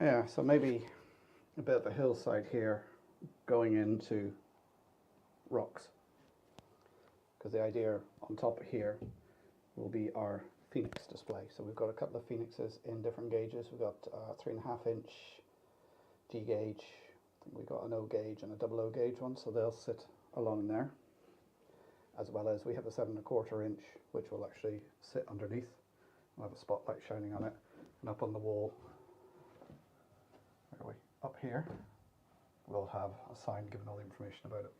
Yeah, so maybe a bit of a hillside here going into rocks. Because the idea on top of here will be our phoenix display. So we've got a couple of phoenixes in different gauges. We've got 3.5 inch G gauge, we've got an O gauge and a double O gauge one, so they'll sit along there. As well as we have a 7.25 inch, which will actually sit underneath. We'll have a spotlight shining on it. And up on the wall, where are we? Up here, we'll have a sign giving all the information about it.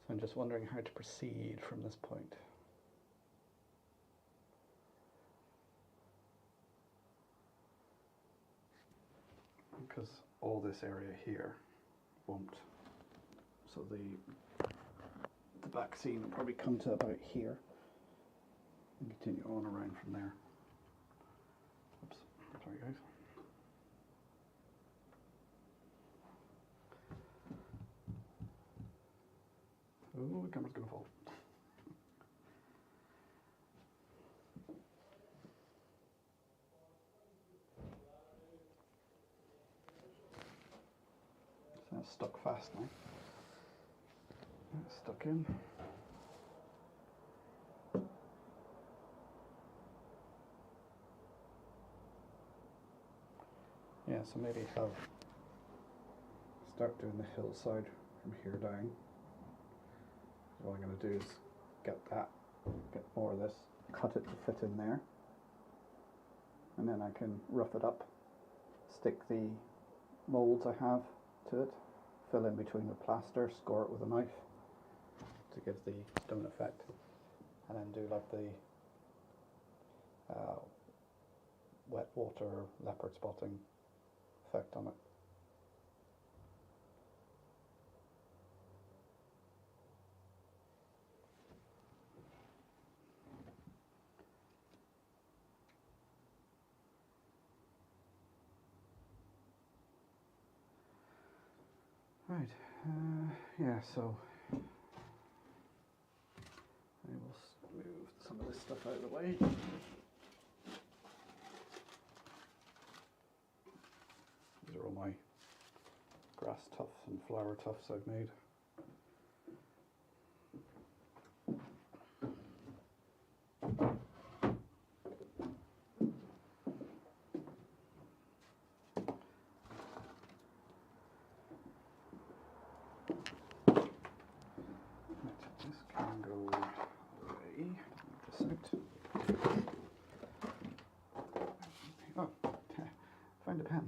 So I'm just wondering how to proceed from this point. Because all this area here won't. So the back scene will probably come to about here and continue on around from there. Oops, sorry guys. Oh, the camera's gonna fall. So that's stuck fast now. That's stuck in. Yeah, so maybe have start doing the hillside from here down. What I'm going to do is get more of this, cut it to fit in there, and then I can rough it up, stick the moulds I have to it, fill in between with plaster, score it with a knife to give the stone effect, and then do like the wet water leopard spotting effect on it. Right, yeah, so I will move some of this stuff out of the way. These are all my grass tufts and flower tufts I've made. This can go away. Move this out. Oh, find a pen.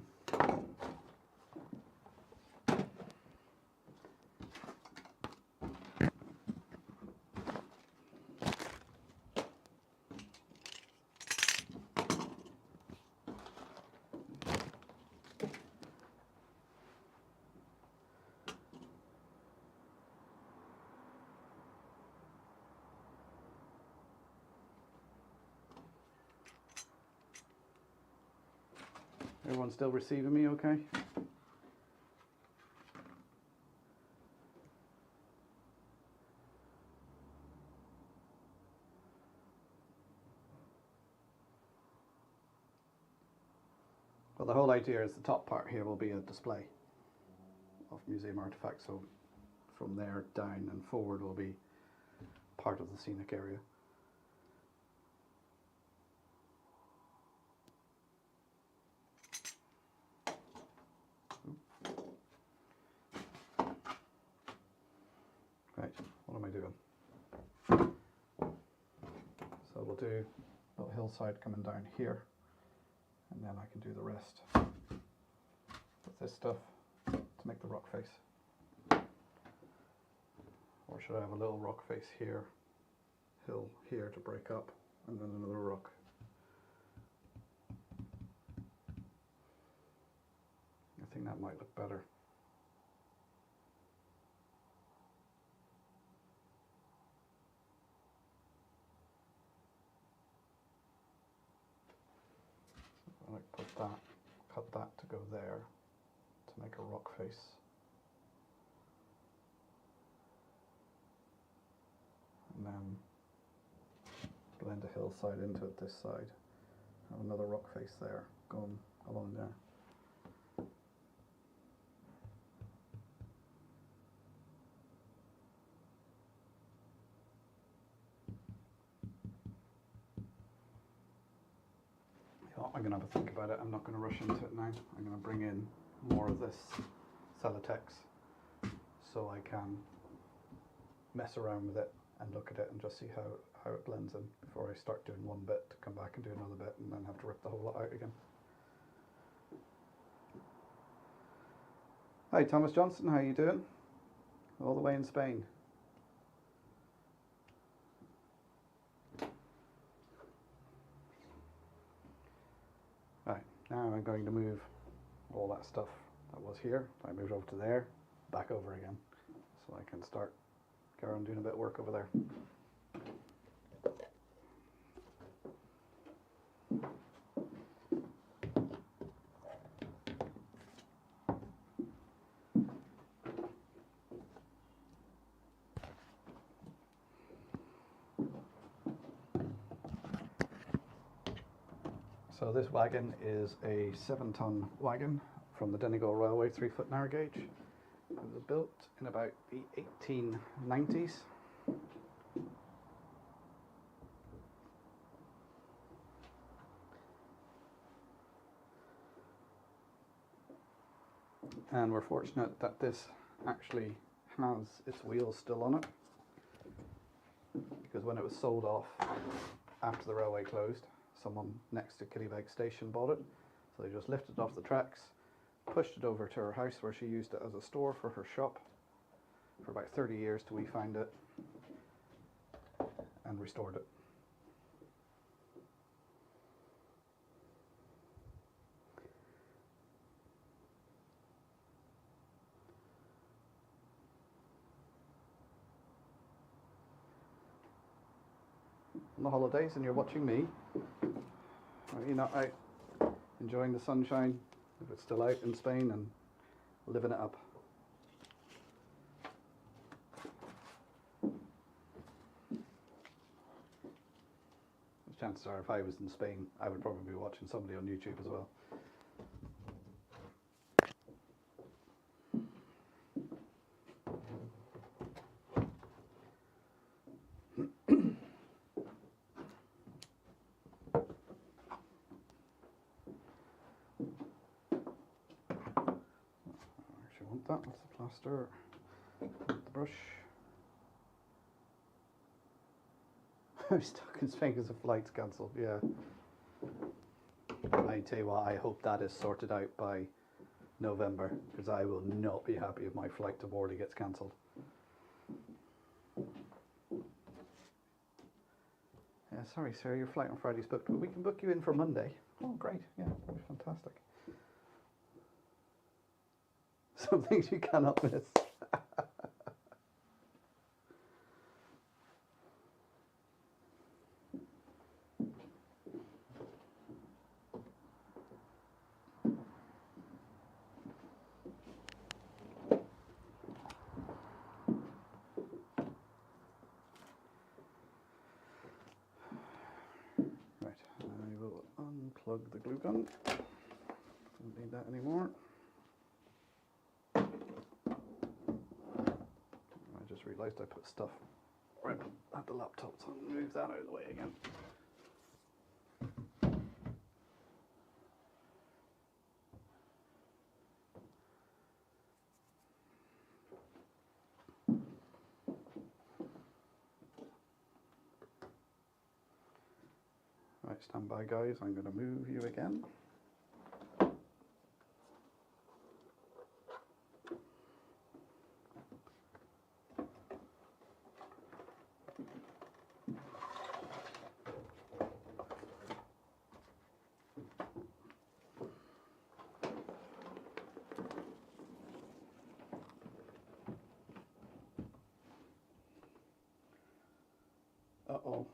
Everyone still receiving me okay? Well, the whole idea is the top part here will be a display of museum artifacts, so from there down and forward will be part of the scenic area. Right, what am I doing? So we'll do a little hillside coming down here, and then I can do the rest with this stuff to make the rock face. Or should I have a little rock face here, hill here to break up, and then another rock? I think that might look better. cut that to go there to make a rock face. And then blend a hillside into it this side. Have another rock face there going along there. I'm going to have a think about it. I'm not going to rush into it now. I'm going to bring in more of this Celotex so I can mess around with it and look at it and just see how it blends in before I start doing one bit to come back and do another bit and then have to rip the whole lot out again. Hi Thomas Johnson, how you doing? All the way in Spain. Right, now I'm going to move all that stuff that was here. I moved over to there, back over again, so I can start carry on doing a bit of work over there. So this wagon is a 7-ton wagon from the Donegal Railway 3-foot narrow gauge. It was built in about the 1890s. And we're fortunate that this actually has its wheels still on it, because when it was sold off after the railway closed, someone next to Killybegs station bought it, so they just lifted it off the tracks, pushed it over to her house where she used it as a store for her shop for about 30 years till we found it and restored it. On the holidays and you're watching me, are you not out enjoying the sunshine, if it's still out in Spain, and living it up? Chances are if I was in Spain, I would probably be watching somebody on YouTube as well. That's the plaster, the brush. I'm stuck in Spain because the flight's cancelled, yeah. I tell you what, I hope that is sorted out by November, because I will not be happy if my flight to Borley gets cancelled. Yeah, sorry sir, your flight on Friday's booked, but we can book you in for Monday. Oh great, yeah, that'd be fantastic. Some things you cannot miss. Right, I will unplug the glue gun. Don't need that anymore. I just realised I put stuff right at the laptop, so I'll move that out of the way again. Right, stand by guys, I'm going to move you again. Uh-oh.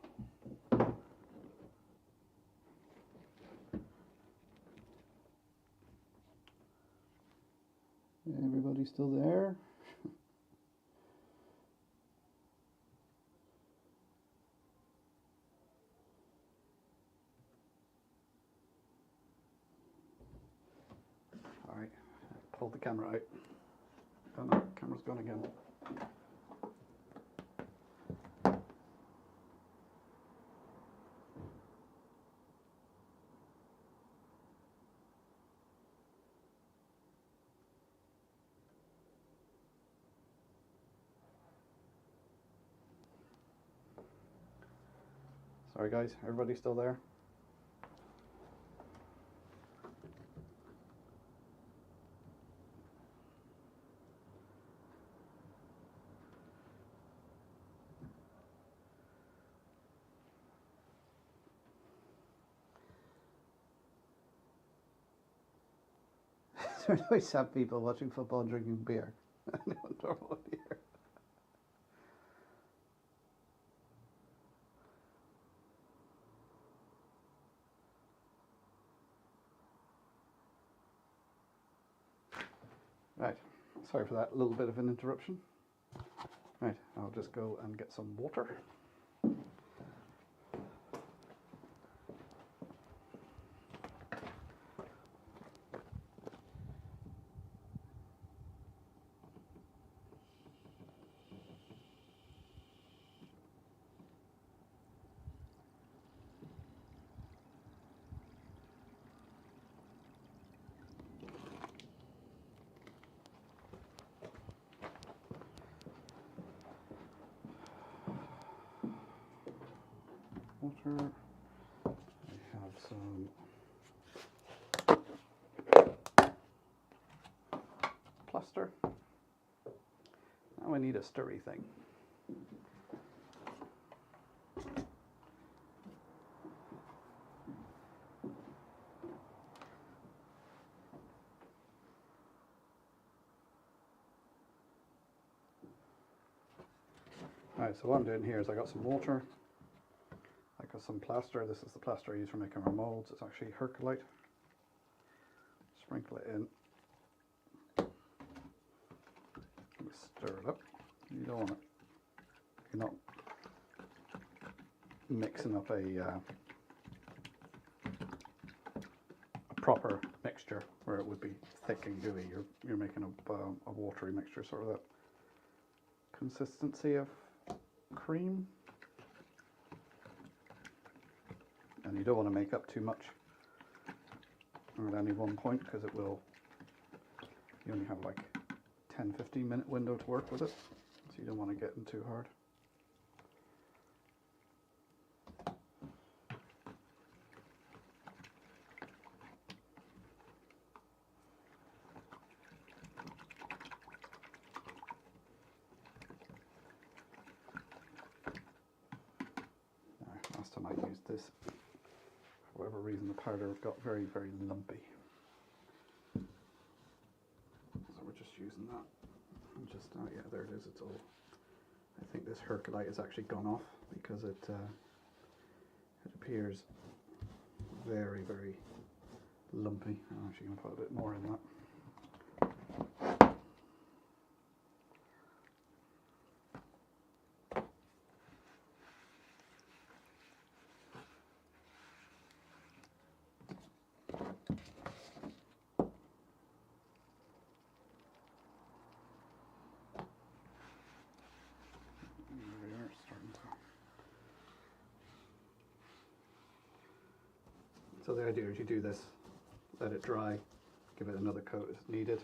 everybody still there? Alright, pulled the camera out. Oh no, camera's gone again. Sorry guys, everybody still there? There's always sad people watching football and drinking beer. I don't know here. Right, sorry for that little bit of an interruption. Right, I'll just go and get some water. Water. I have some plaster. Now I need a stirry thing. Alright, so what I'm doing here is I got some water. I got some plaster. This is the plaster I use for making our molds. It's actually Herculite. Sprinkle it in. Stir it up. You don't want it. You're not mixing up a proper mixture where it would be thick and gooey. You're making a watery mixture, sort of that consistency of cream. And you don't want to make up too much at any one point, because it will, you only have like 10-15 minute window to work with it, so you don't want to get in too hard. Last time I used this, for whatever reason, the powder got very, very lumpy. So we're just using that. And just, oh yeah, there it is. It's all. I think this Herculite has actually gone off because it appears very, very lumpy. I'm actually going to put a bit more in that. So the idea is you do this, let it dry, give it another coat as needed.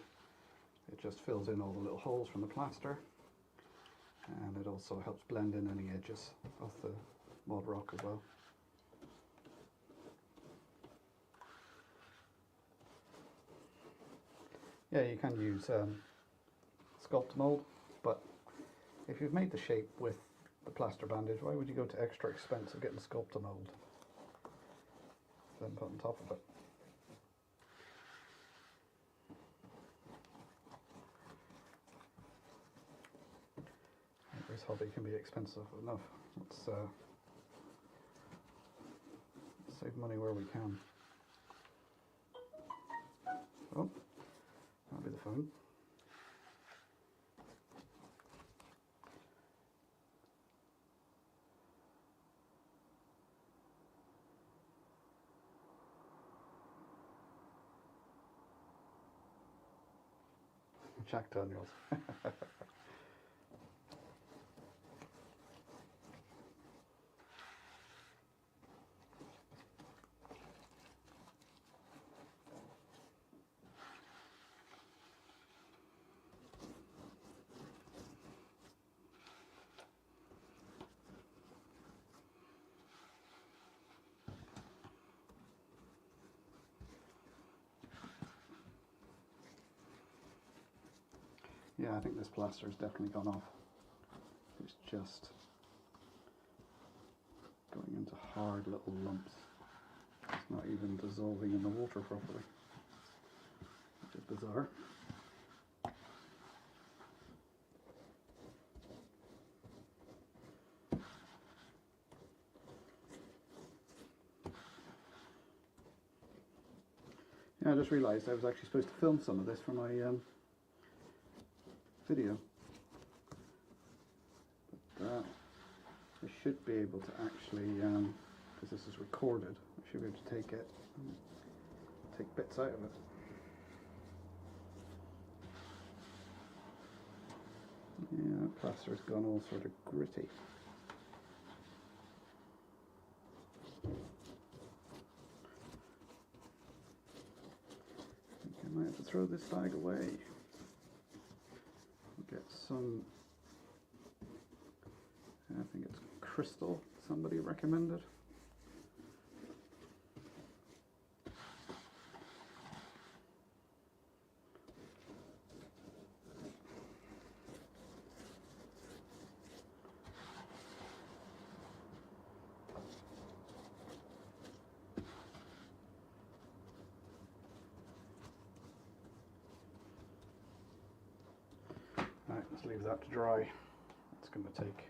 It just fills in all the little holes from the plaster, and it also helps blend in any edges of the mod rock as well. Yeah, you can use sculpt mold, but if you've made the shape with the plaster bandage, why would you go to extra expense of getting sculpt mold then put on top of it? This hobby can be expensive enough. Let's save money where we can. Oh, that'll be the phone. Jack Daniels. Yeah, I think this plaster has definitely gone off. It's just going into hard little lumps. It's not even dissolving in the water properly, which is bizarre. Yeah, I just realised I was actually supposed to film some of this for my video. But I should be able to actually, because this is recorded, I should be able to take it and take bits out of it. Yeah, that plaster's gone all sort of gritty. I think I might have to throw this bag away. Get some, I think it's crystal, somebody recommended. Right, let's leave that to dry. It's going to take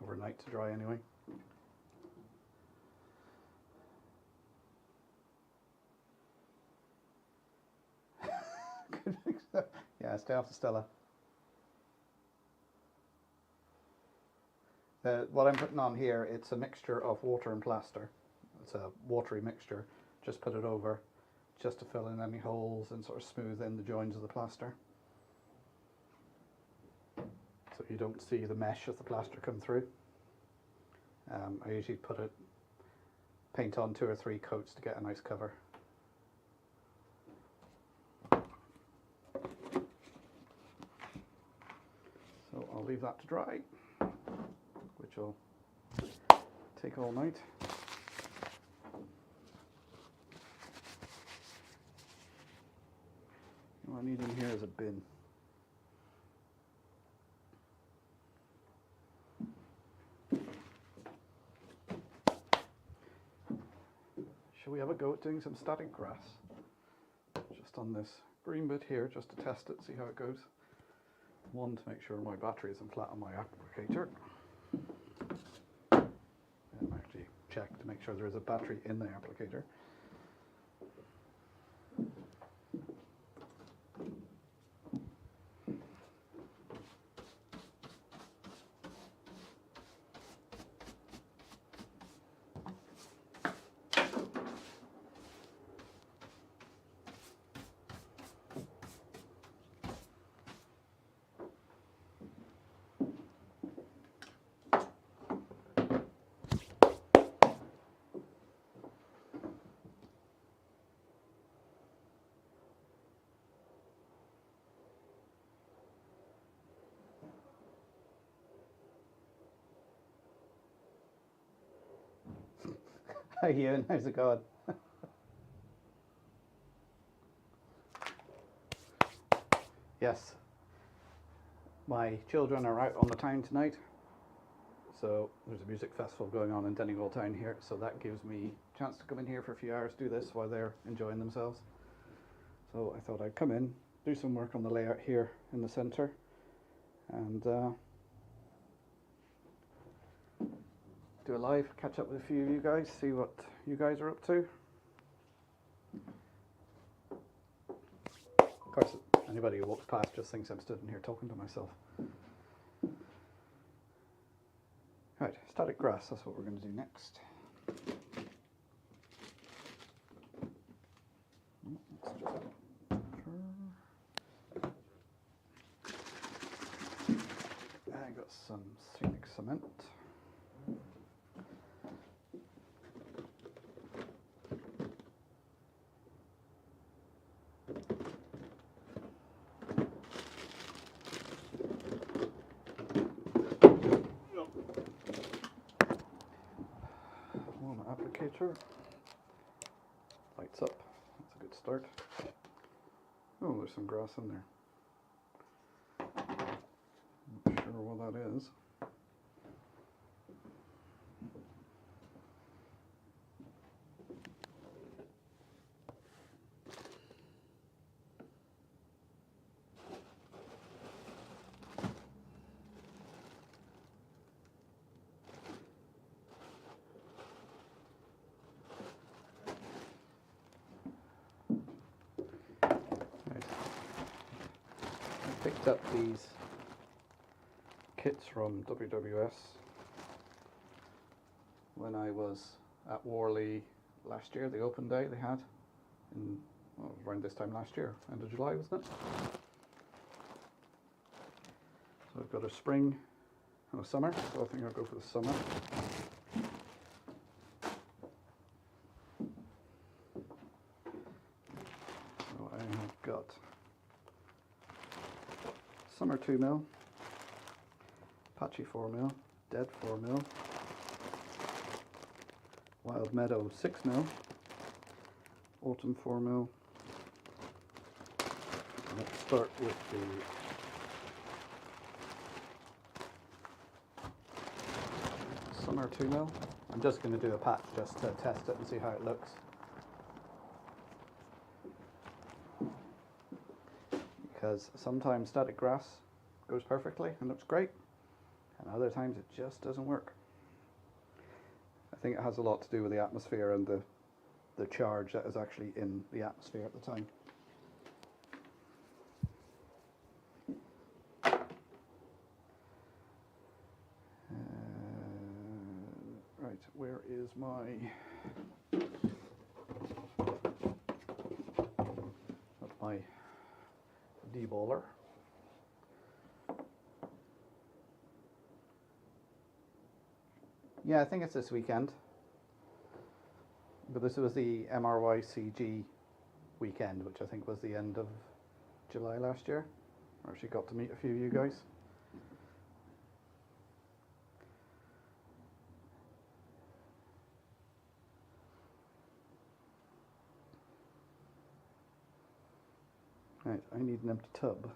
overnight to dry anyway. Yeah, stay off the Stella. What I'm putting on here, it's a mixture of water and plaster. It's a watery mixture. Just put it over, just to fill in any holes and sort of smooth in the joins of the plaster. So you don't see the mesh of the plaster come through. I usually paint on 2 or 3 coats to get a nice cover. So I'll leave that to dry, which will take all night. What I need in here is a bin. Shall we have a go at doing some static grass? Just on this green bit here, just to test it, see how it goes. One, to make sure my battery isn't flat on my applicator. And actually check to make sure there is a battery in the applicator. Hi Ewan, how's it going? Yes, my children are out on the town tonight, so there's a music festival going on in Donegal town here, so that gives me a chance to come in here for a few hours, do this while they're enjoying themselves. So I thought I'd come in, do some work on the layout here in the centre, and do a live, catch up with a few of you guys, see what you guys are up to. Of course, anybody who walks past just thinks I'm stood in here talking to myself. Right, static grass, that's what we're going to do next. Let's just cement. One applicator. Lights up. That's a good start. Oh, there's some grass in there. Not sure what that is. Picked up these kits from WWS when I was at Worley last year, the open day they had in around this time last year, end of July, wasn't it? So I've got a spring and a summer, so I think I'll go for the summer. So I have got Summer 2mm, Patchy 4mm, Dead 4mm, Wild Meadow 6mm, Autumn 4mm. Let's start with the Summer 2mm. I'm just going to do a patch just to test it and see how it looks. Because sometimes static grass goes perfectly and looks great, and other times it just doesn't work. I think it has a lot to do with the atmosphere and the charge that is actually in the atmosphere at the time. Right, where is my deballer? Yeah, I think it's this weekend. But this was the MRYCG weekend, which I think was the end of July last year. I actually got to meet a few of you guys. Right, I need an empty tub.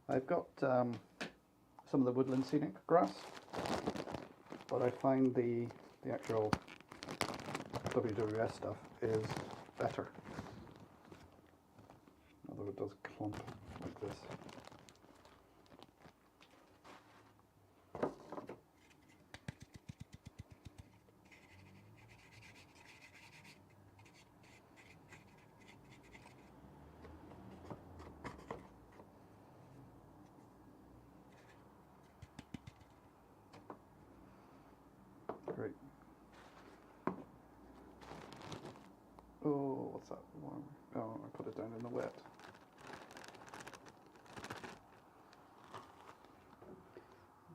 I've got some of the woodland scenic grass, but I find the actual WWS stuff is better. Although it does clump like this. Great. Oh, what's that? Oh, I put it down in the wet.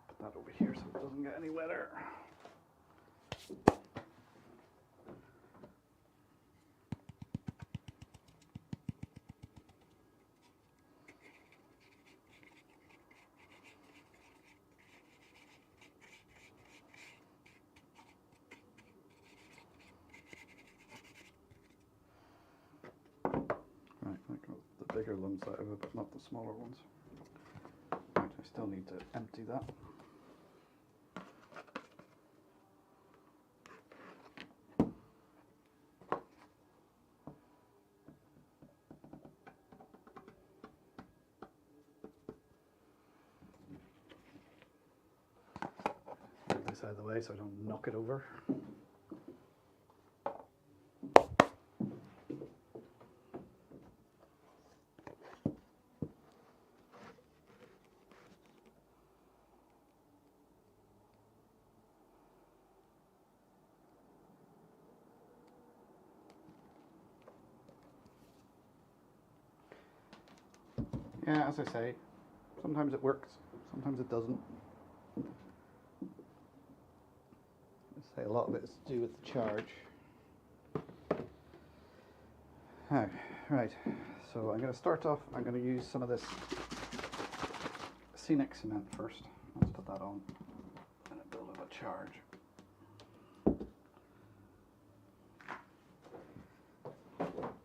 Put that over here so it doesn't get any wetter. Right, I got the bigger lumps out of it, but not the smaller ones. Right, I still need to empty that. this out of the way so I don't knock it over. Yeah, as I say, sometimes it works, sometimes it doesn't. I'd say a lot of it is to do with the charge. Oh, right, so I'm going to start off, I'm going to use some of this scenic cement first. Let's put that on and build up a charge.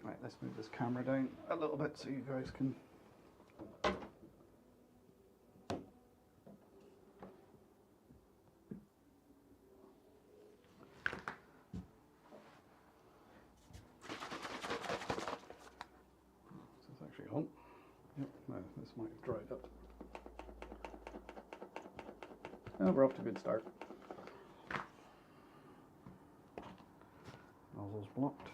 Right, let's move this camera down a little bit so you guys can. On. Yep, no, this might have dried up. Oh, we're off to a good start. Nozzle's blocked.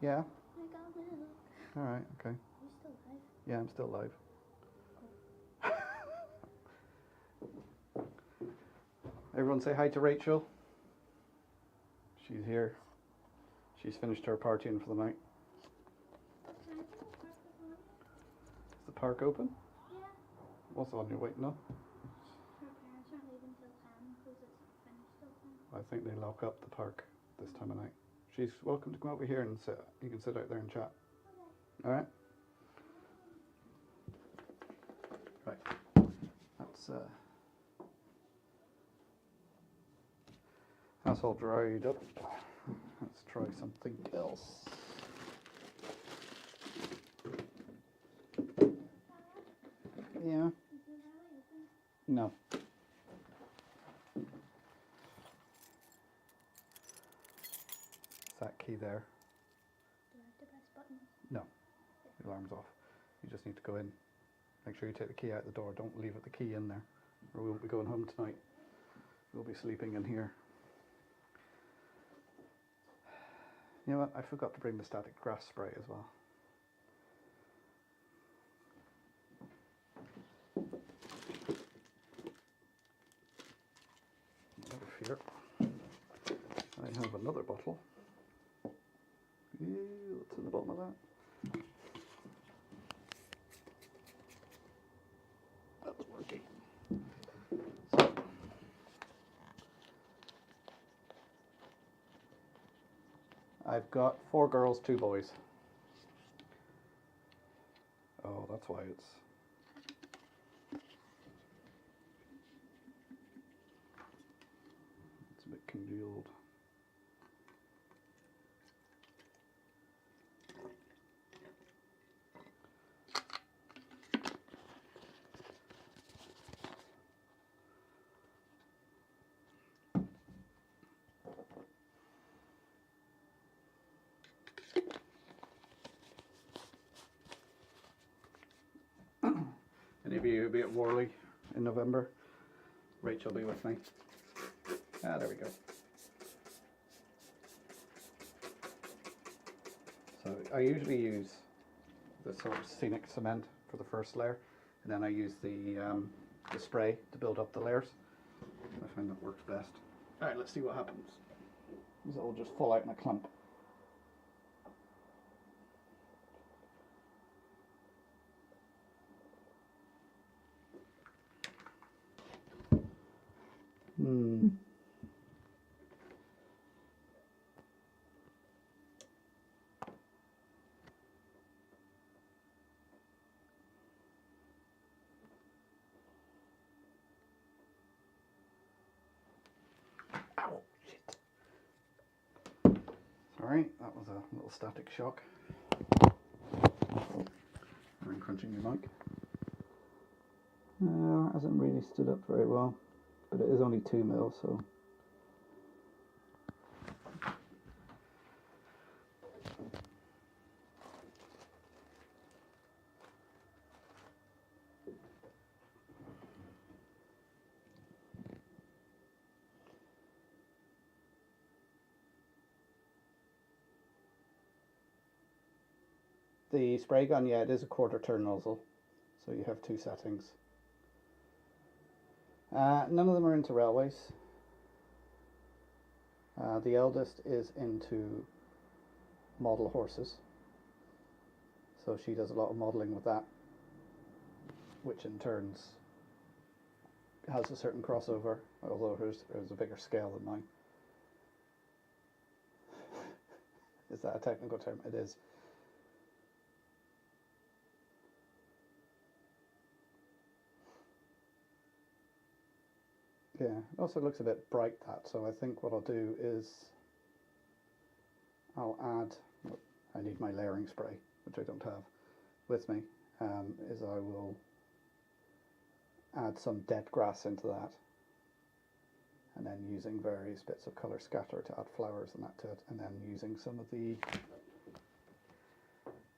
Yeah? Alright, okay. Are you still alive? Yeah, I'm still alive. Everyone say hi to Rachel. She's here. She's finished her partying for the night. Is the park open? Yeah. What's on you waiting on? Her parents aren't leaving till 10 because it's finished till 10. I think they lock up the park this time of night. She's welcome to come over here and sit. You can sit out there and chat. Okay. Alright? Right. That's all dried up. Let's try something else. Yeah. No. Is that key there? Do I have to press buttons? No. The alarm's off. You just need to go in. Make sure you take the key out the door. Don't leave the key in there, or we won't be going home tonight. We'll be sleeping in here. You know what? I forgot to bring the static grass spray as well. No fear. I have another bottle. Ew, what's in the bottom of that? That's working. So, I've got 4 girls, 2 boys. Oh, that's why it's a bit congealed. Any of you who'll be at Worley in November, Rachel will be with me. Ah, there we go. So I usually use the sort of scenic cement for the first layer, and then I use the spray to build up the layers. I find that works best. Alright, let's see what happens. This will just fall out in a clump. Ow, shit. Sorry, that was a little static shock. I'm crunching your mic. It hasn't really stood up very well, but it is only 2 mil, so. The spray gun, yeah, it is a quarter turn nozzle, so you have two settings. None of them are into railways. The eldest is into model horses, so she does a lot of modelling with that, which in turns has a certain crossover, although hers is a bigger scale than mine. Is that a technical term? It is. Yeah, it also looks a bit bright, that, so I think what I'll do is I'll add, I need my layering spray, which I don't have with me, is I will add some dead grass into that, and then using various bits of colour scatter to add flowers and that to it, and then using some of the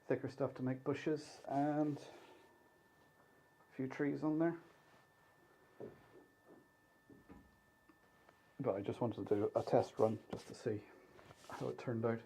thicker stuff to make bushes and a few trees on there. But I just wanted to do a test run just to see how it turned out.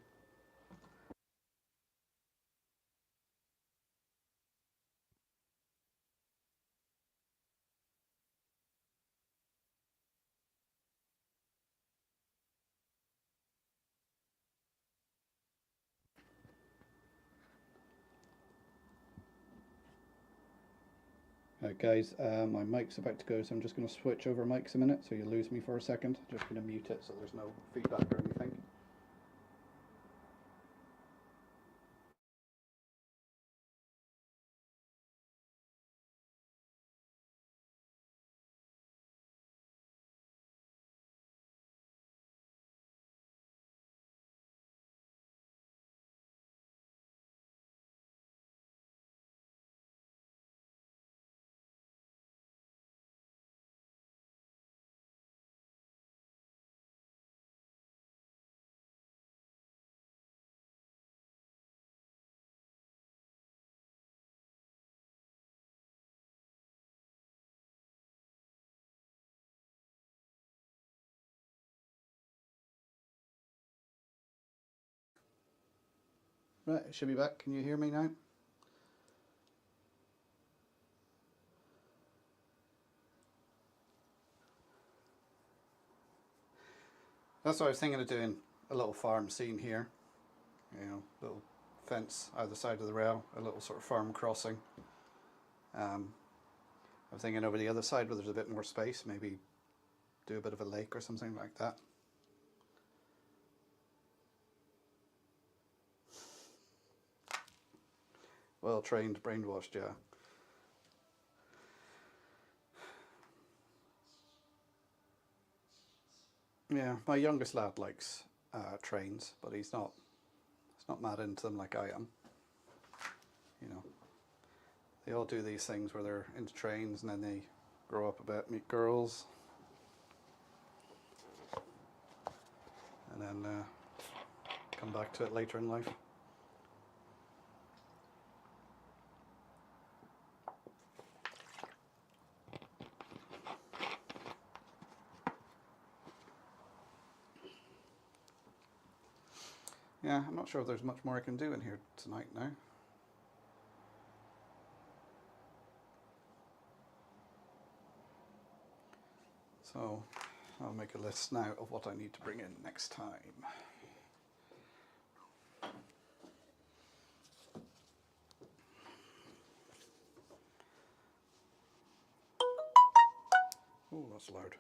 Right guys, my mic's about to go, so I'm just going to switch over mics a minute so you lose me for a second. Just going to mute it so there's no feedback or anything. Right, it should be back. Can you hear me now? That's what I was thinking of doing, a little farm scene here. You know, little fence either side of the rail, a little sort of farm crossing. I'm thinking over the other side where there's a bit more space, maybe do a bit of a lake or something like that. Well trained, brainwashed, yeah. Yeah, my youngest lad likes trains, but he's not mad into them like I am. You know, they all do these things where they're into trains and then they grow up a bit, meet girls, and then come back to it later in life. Yeah, I'm not sure if there's much more I can do in here tonight now. So I'll make a list now of what I need to bring in next time. Oh, that's loud.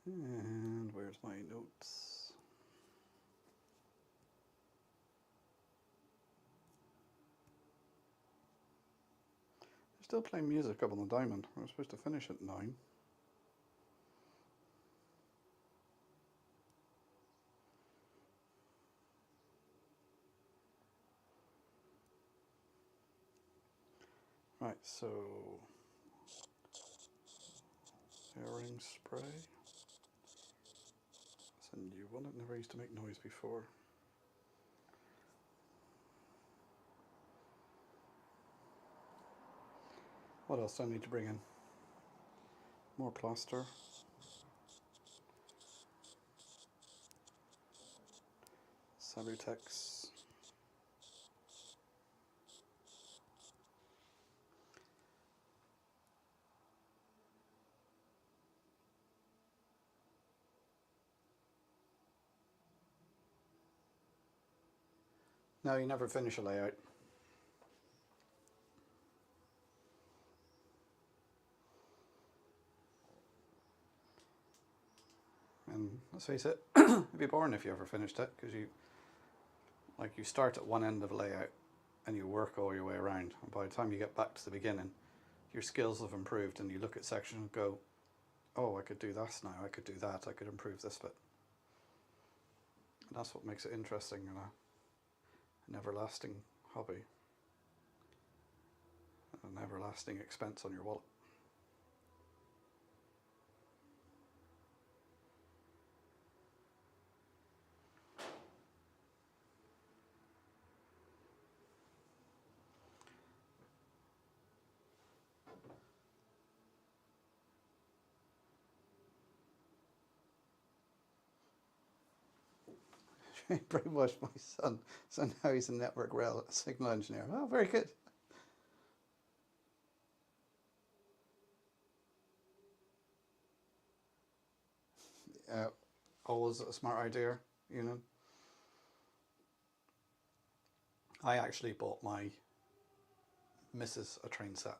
And where's my notes? They're still playing music up on the diamond. We're supposed to finish at 9. Right, so layering spray. It's a new one that never used to make noise before. What else do I need to bring in? More plaster. Salutex. No, you never finish a layout. And let's face it, it'd be boring if you ever finished it, because you start at one end of a layout and you work all your way around. And by the time you get back to the beginning, your skills have improved, and you look at sections and go, oh, I could do this now, I could do that, I could improve this bit. And that's what makes it interesting and an everlasting hobby, an everlasting expense on your wallet. Brainwashed my son, so now he's a network rail signal engineer. Oh, very good. Always a smart idea, you know. I actually bought my missus a train set.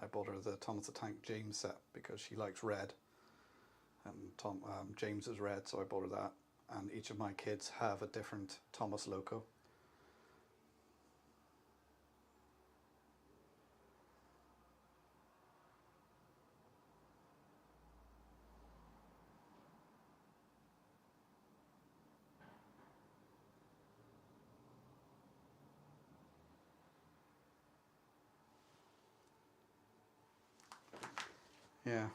I bought her the Thomas the Tank James set because she likes red, and James is red, so I bought her that. And each of my kids have a different Thomas logo. Yeah,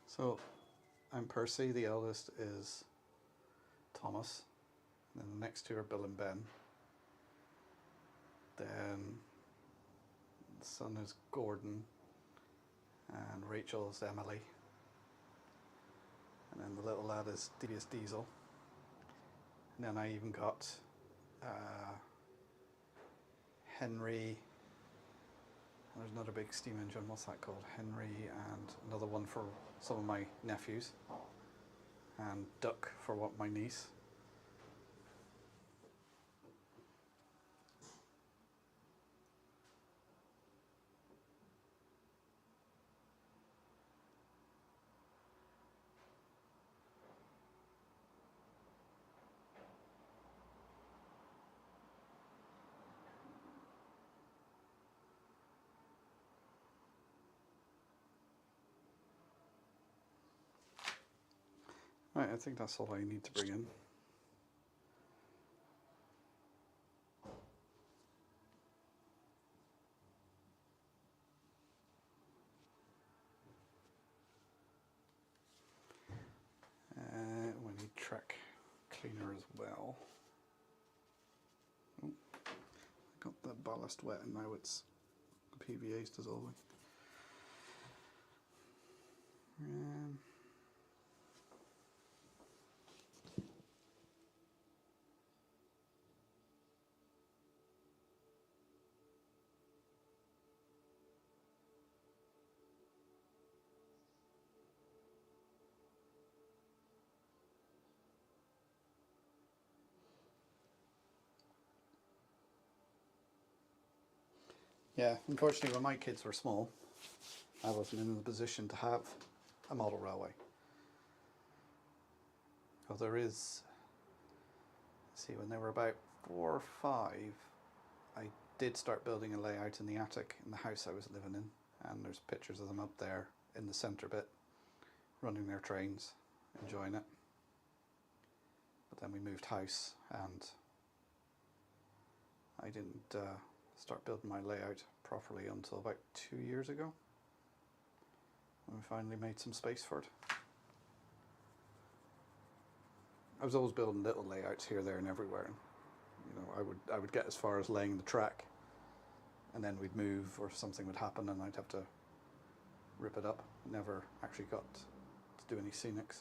so I'm Percy, the eldest is Thomas, and then the next two are Bill and Ben. Then the son is Gordon, and Rachel is Emily, and then the little lad is Devious Diesel. And then I even got Henry, and there's another big steam engine, what's that called? Henry, and another one for some of my nephews, and Duck for my niece. Right, I think that's all I need to bring in. We need track cleaner as well. Oh, I got the ballast wet and now it's the PVA's dissolving. Yeah, unfortunately when my kids were small, I wasn't in the position to have a model railway. Well, there is, see, when they were about 4 or 5, I did start building a layout in the attic in the house I was living in, and there's pictures of them up there in the centre bit, running their trains, enjoying it. But then we moved house and I didn't start building my layout properly until about 2 years ago, when we finally made some space for it. I was always building little layouts here, there, and everywhere. And, you know, I would get as far as laying the track, and then we'd move, or something would happen, and I'd have to rip it up. Never actually got to do any scenics.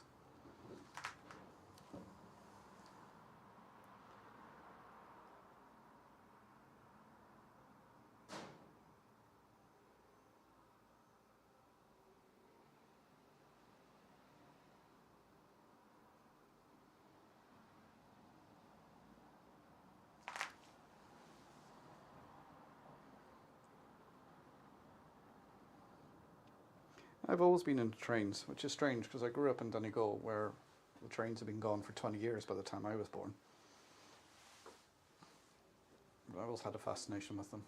I've always been into trains, which is strange because I grew up in Donegal, where the trains have been gone for 20 years by the time I was born. But I always had a fascination with them.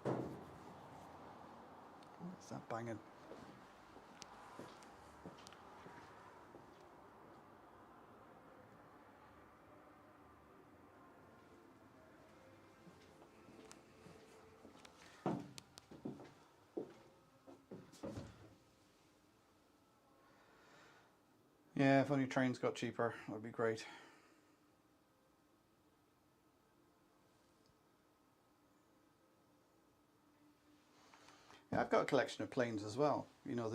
What's that banging? Yeah, if only trains got cheaper, that would be great. Yeah, I've got a collection of planes as well. You know,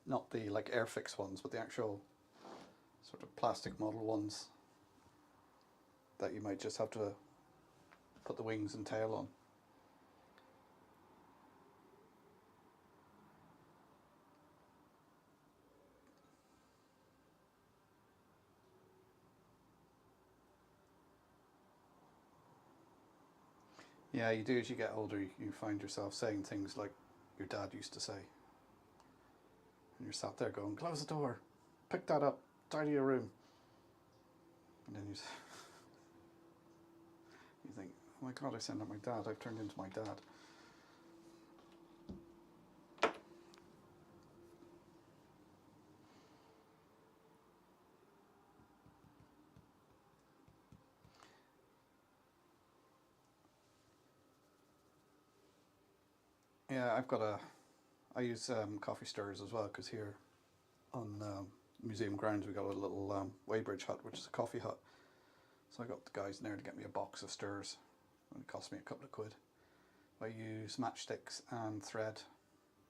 not the like Airfix ones, but the actual sort of plastic model ones that you might just have to put the wings and tail on. Yeah, you do. As you get older, you find yourself saying things like your dad used to say. And you're sat there going, close the door, pick that up, tidy your room. And then you think, oh my God, I sound like my dad. I've turned into my dad. Yeah, I use coffee stirrers as well, because here on museum grounds we got a little weighbridge hut, which is a coffee hut. So I got the guys in there to get me a box of stirs, and it cost me a couple of quid. I use matchsticks and thread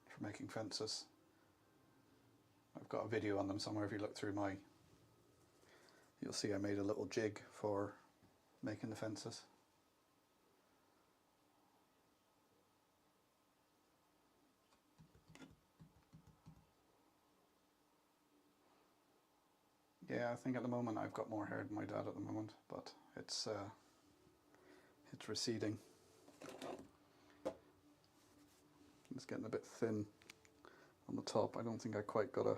for making fences. I've got a video on them somewhere. If you look through you'll see I made a little jig for making the fences. Yeah, I think at the moment I've got more hair than my dad at the moment, but it's receding. It's getting a bit thin on the top. I don't think I quite got a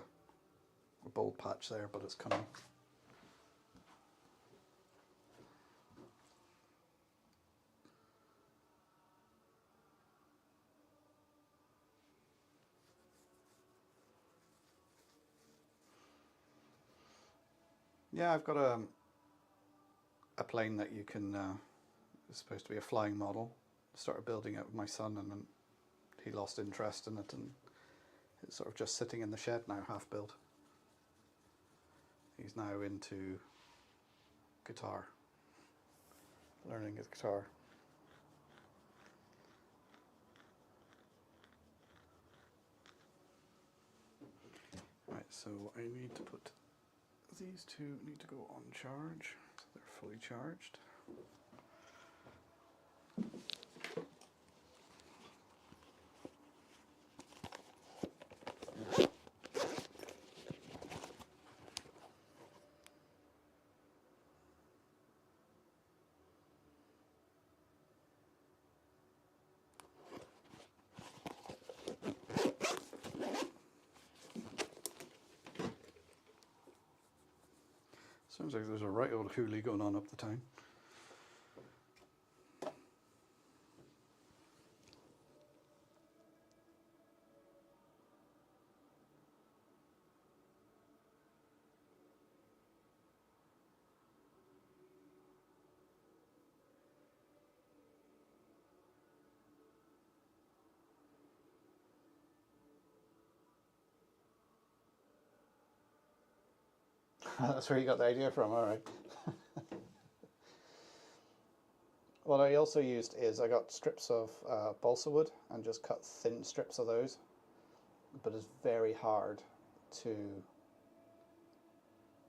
bald patch there, but it's coming. Yeah, I've got a plane that you can, it's supposed to be a flying model. Started building it with my son, and then he lost interest in it, and it's sort of just sitting in the shed now, half built. He's now into guitar, learning his guitar. Right, so I need to put these two need to go on charge, so they're fully charged. Sounds like there's a right old hoolie going on up the town. That's where you got the idea from, all right. What I also used is I got strips of balsa wood and just cut thin strips of those, but it's very hard to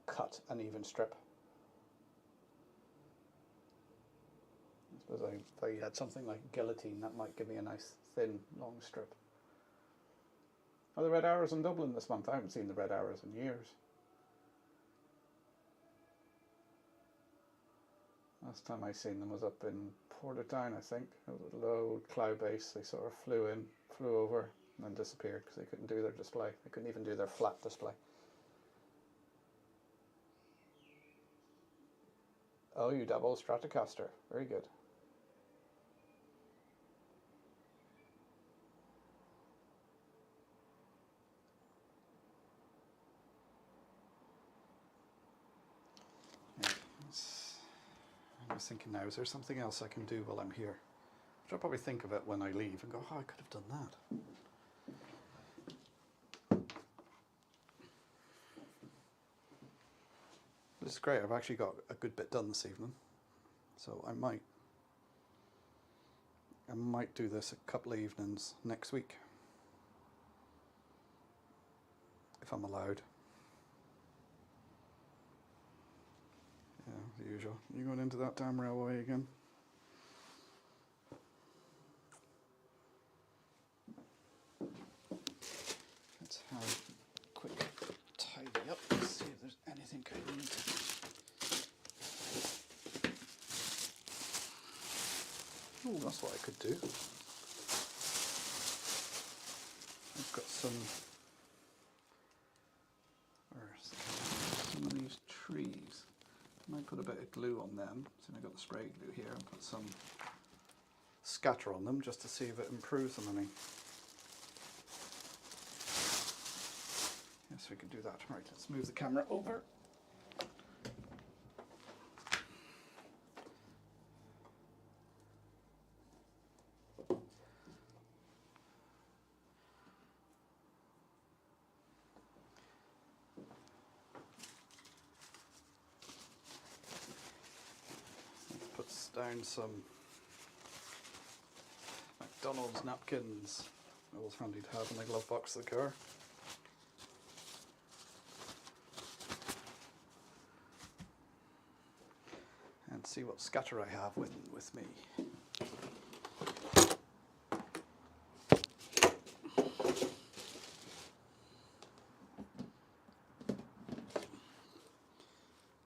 cut an even strip. I suppose if I had something like guillotine, that might give me a nice thin long strip. Are the red arrows in Dublin this month? I haven't seen the red arrows in years. Last time I seen them was up in Portadown, I think. It was a low cloud base. They sort of flew in, flew over, and then disappeared because they couldn't do their display. They couldn't even do their flat display. Oh, you double Stratocaster. Very good. Yeah, I was thinking now, is there something else I can do while I'm here? Which I'll probably think of it when I leave and go, oh, I could have done that. This is great. I've actually got a good bit done this evening, so I might do this a couple of evenings next week, if I'm allowed. Yeah, the usual. You going into that damn railway again? Let's have a quick tidy up and see if there's anything I need to. Oh, that's what I could do. I've got some of these trees. I might put a bit of glue on them. So I've got the spray glue here and put some scatter on them just to see if it improves them any. Yes, we can do that. Right, let's move the camera over. Puts down some McDonald's napkins. Always handy to have in the glove box of the car. And see what scatter I have with me.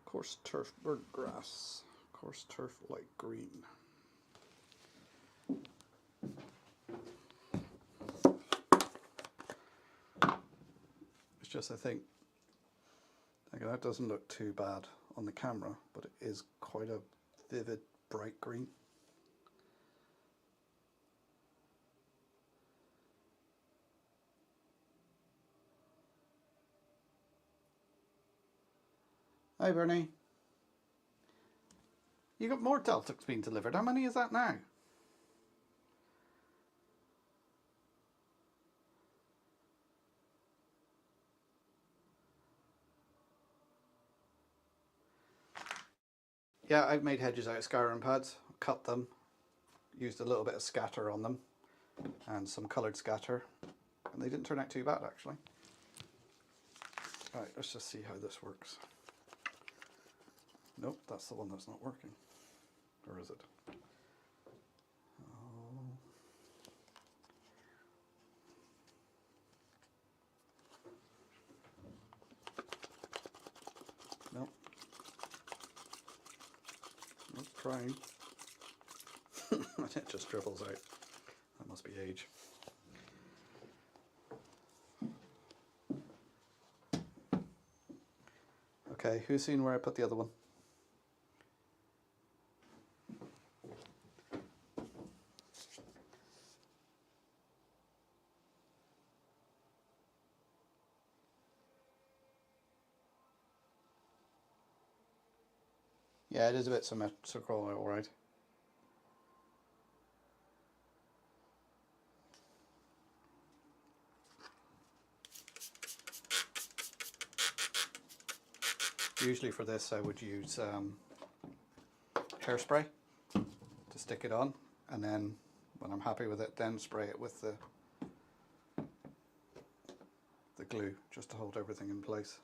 Coarse turf bird grass. Coarse turf light green. It's just, I think that doesn't look too bad on the camera, but it is quite a vivid bright green. Hi Bernie. You got more Deltics being delivered. How many is that now? Yeah, I've made hedges out of scouring pads, cut them, used a little bit of scatter on them, and some coloured scatter, and they didn't turn out too bad actually. Right, let's just see how this works. Nope, that's the one that's not working. Or is it? Oh. Nope. Nope, trying. It just dribbles out. That must be age. Okay, who's seen where I put the other one? Yeah, it is a bit symmetrical, alright. Usually for this I would use hairspray to stick it on, and then when I'm happy with it, then spray it with the glue just to hold everything in place.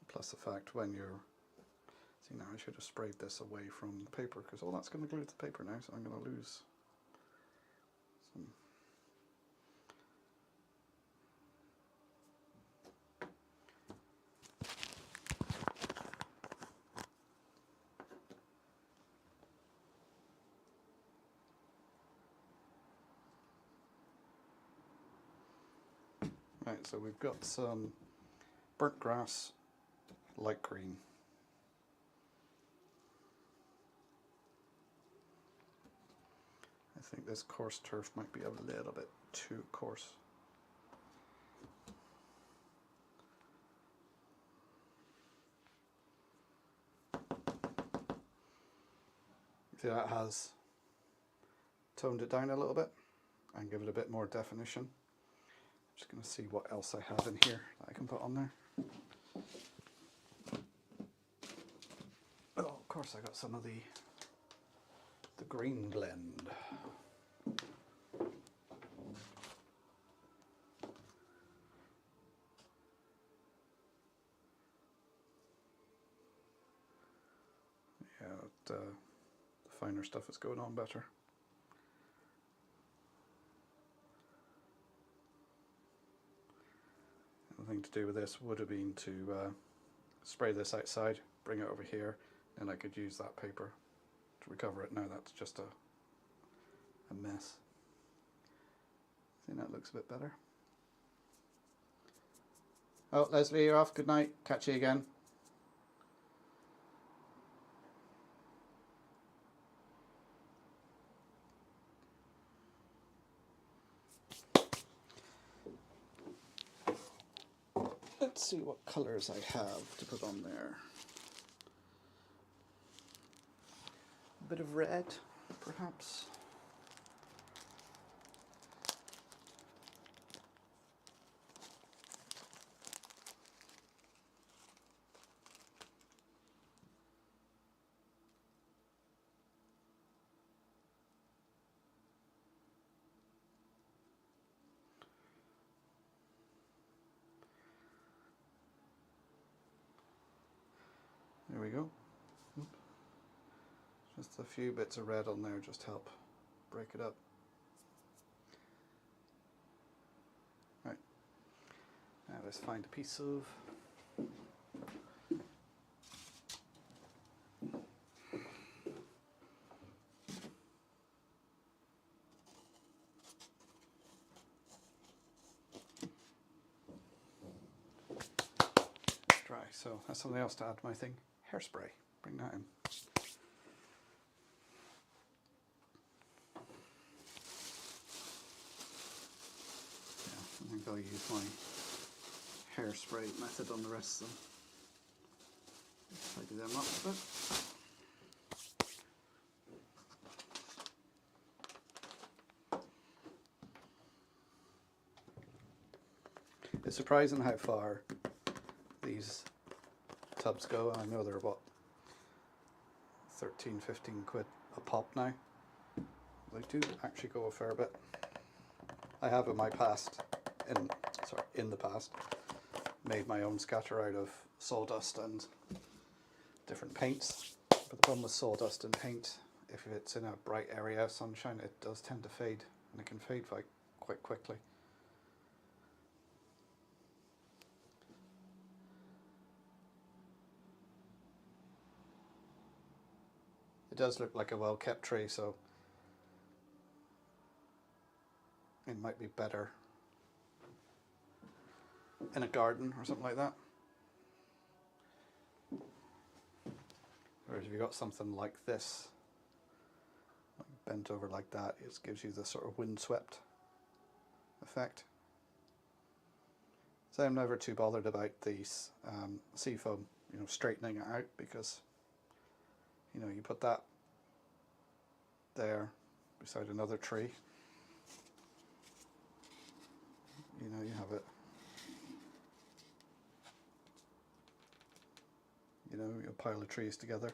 Plus the fact when you're, see now I should have sprayed this away from the paper, because all that's going to glue to the paper now, so I'm going to lose some. Right, so we've got some burnt grass, light green. I think this coarse turf might be a little bit too coarse. See, that has toned it down a little bit and give it a bit more definition. I'm just going to see what else I have in here that I can put on there. Oh, of course I got some of the green blend. Yeah, the finer stuff is going on better. The thing to do with this would have been to spray this outside, bring it over here, and I could use that paper to recover it. Now that's just a mess. I think that looks a bit better. Oh, Leslie, you're off. Good night. Catch you again. Let's see what colours I have to put on there. A bit of red, perhaps. There we go. Just a few bits of red on there just help break it up. Right. Now let's find a piece of dry. So that's something else to add to my thing. Hairspray. Bring that in. I think I'll use my hairspray method on the rest of them. Tidy them up a bit. It's surprising how far these tubs go. I know they're what, 13, 15 quid a pop now. They do actually go a fair bit. I have in my past, in the past, made my own scatter out of sawdust and different paints. But the problem with sawdust and paint, if it's in a bright area of sunshine, it does tend to fade, and it can fade quite quickly. It does look like a well-kept tree, so it might be better in a garden or something like that. Whereas if you've got something like this, like bent over like that, it gives you the sort of windswept effect. So I'm never too bothered about these seafoam, straightening it out, because you put that there beside another tree you know, you have it. You know, a pile of trees together.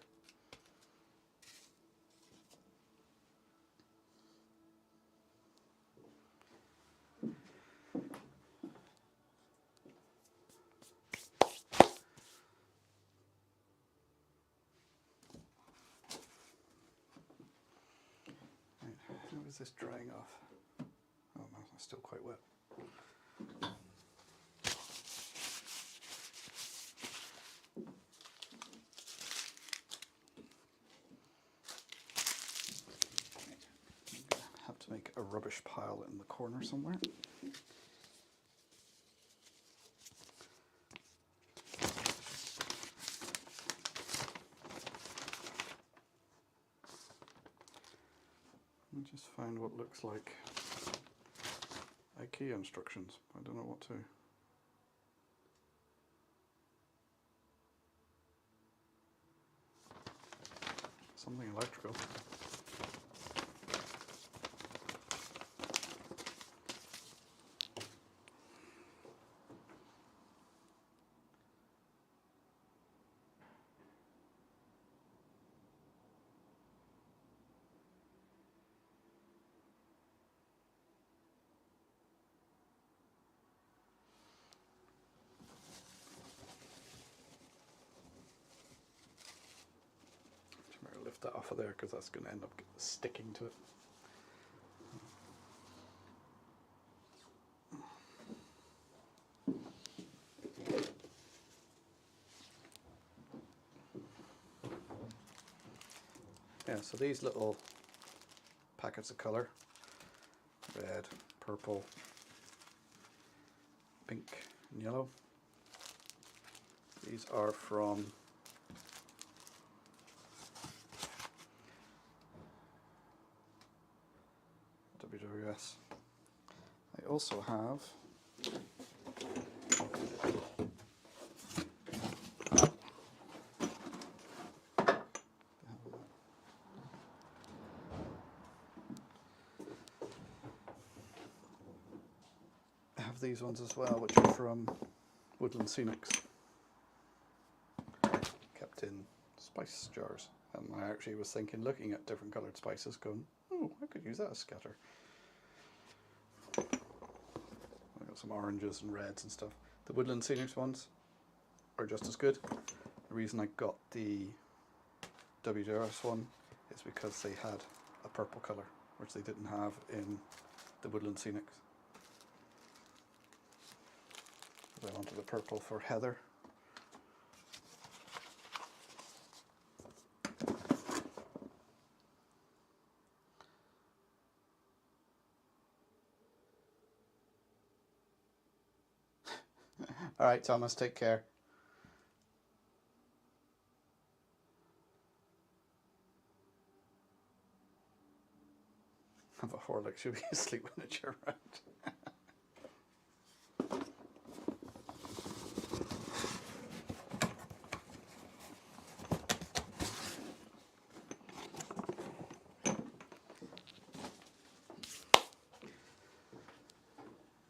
Right, how is this drying off? Oh no, it's still quite wet. Have to make a rubbish pile in the corner somewhere. And just find what looks like IKEA instructions. I don't know what to. Something electrical. Lift that off of there because that's going to end up sticking to it. Yeah, so these little packets of colour, red, purple, pink and yellow, these are from WWS. I also have these ones as well, which are from Woodland Scenics, kept in spice jars. And I actually was thinking, looking at different coloured spices, going, oh, I could use that as scatter. I got some oranges and reds and stuff. The Woodland Scenics ones are just as good. The reason I got the WWS one is because they had a purple colour, which they didn't have in the Woodland Scenics. I wanted the purple for heather. All right, Thomas, take care. Have a Horlick, she'll be asleep when it's around.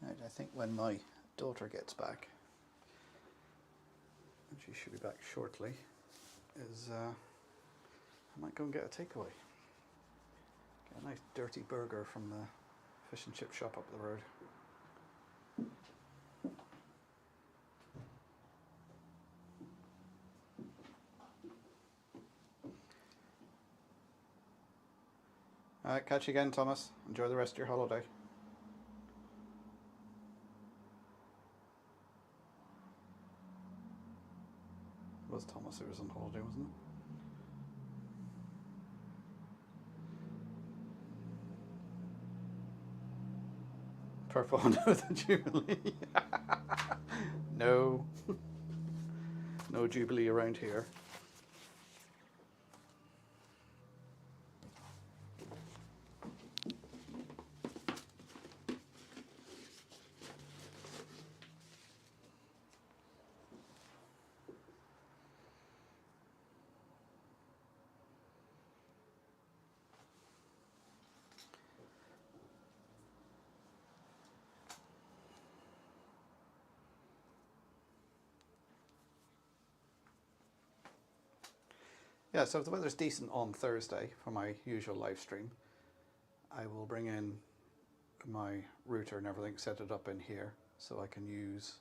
Right, I think when my daughter gets back, and she should be back shortly, is I might go and get a takeaway. Get a nice dirty burger from the fish and chip shop up the road. Alright, catch you again, Thomas. Enjoy the rest of your holiday. It was Thomas who was on holiday, wasn't it? Purple under the Jubilee. No. No Jubilee around here. Yeah, so if the weather's decent on Thursday for my usual live stream, I will bring in my router and everything, set it up in here so I can use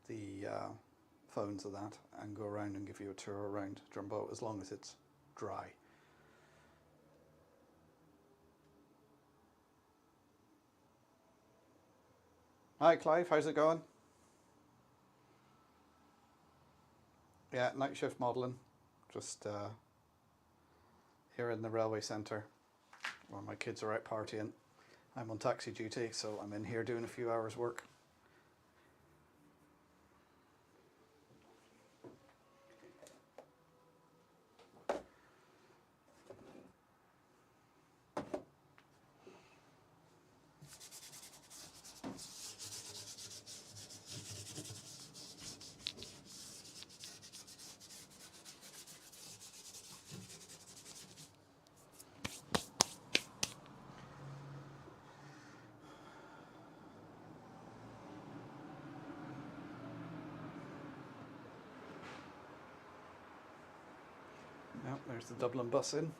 the phones of that and go around and give you a tour around Drumboat as long as it's dry. Hi Clive, how's it going? Yeah, night shift modelling, just here in the railway centre while my kids are out partying. I'm on taxi duty, so I'm in here doing a few hours work. Yep, there's the Dublin bus in.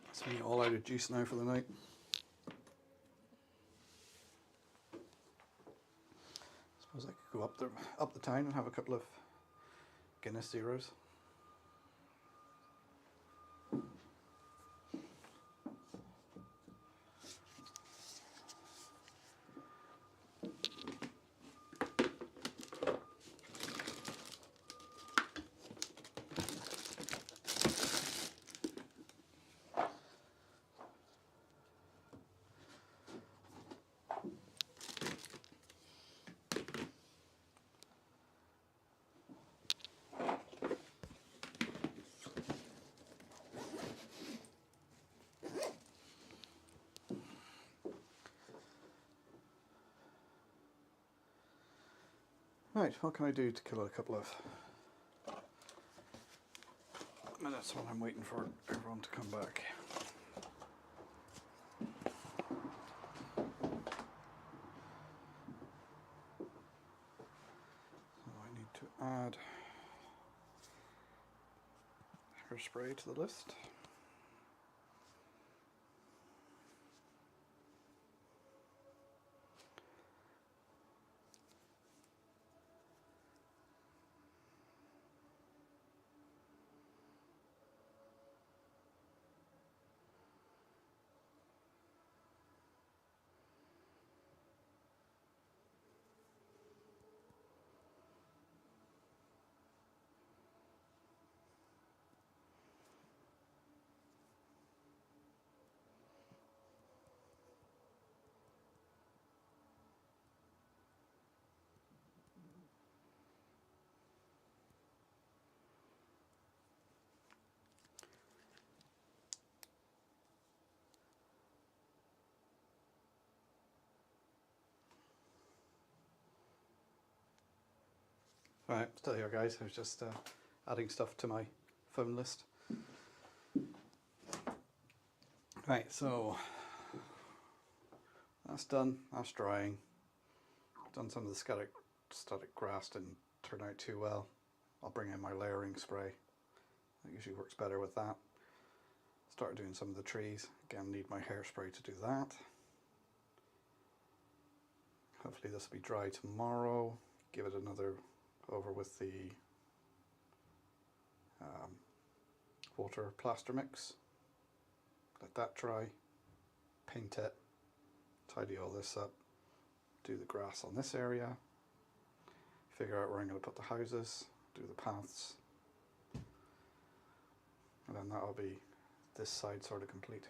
That's me all out of juice now for the night. Suppose I could go up the town and have a couple of Guinness Zeros. Right, what can I do to kill a couple of minutes while I'm waiting for everyone to come back? So I need to add hairspray to the list. Right, still here guys, I was just adding stuff to my phone list. Right, so that's done, that's drying. Done some of the static grass, didn't turn out too well. I'll bring in my layering spray. That usually works better with that. Started doing some of the trees. Again, need my hairspray to do that. Hopefully this will be dry tomorrow. Give it another over with the water plaster mix. Let that dry. Paint it. Tidy all this up. Do the grass on this area. Figure out where I'm going to put the houses. Do the paths. And then that'll be this side sort of complete.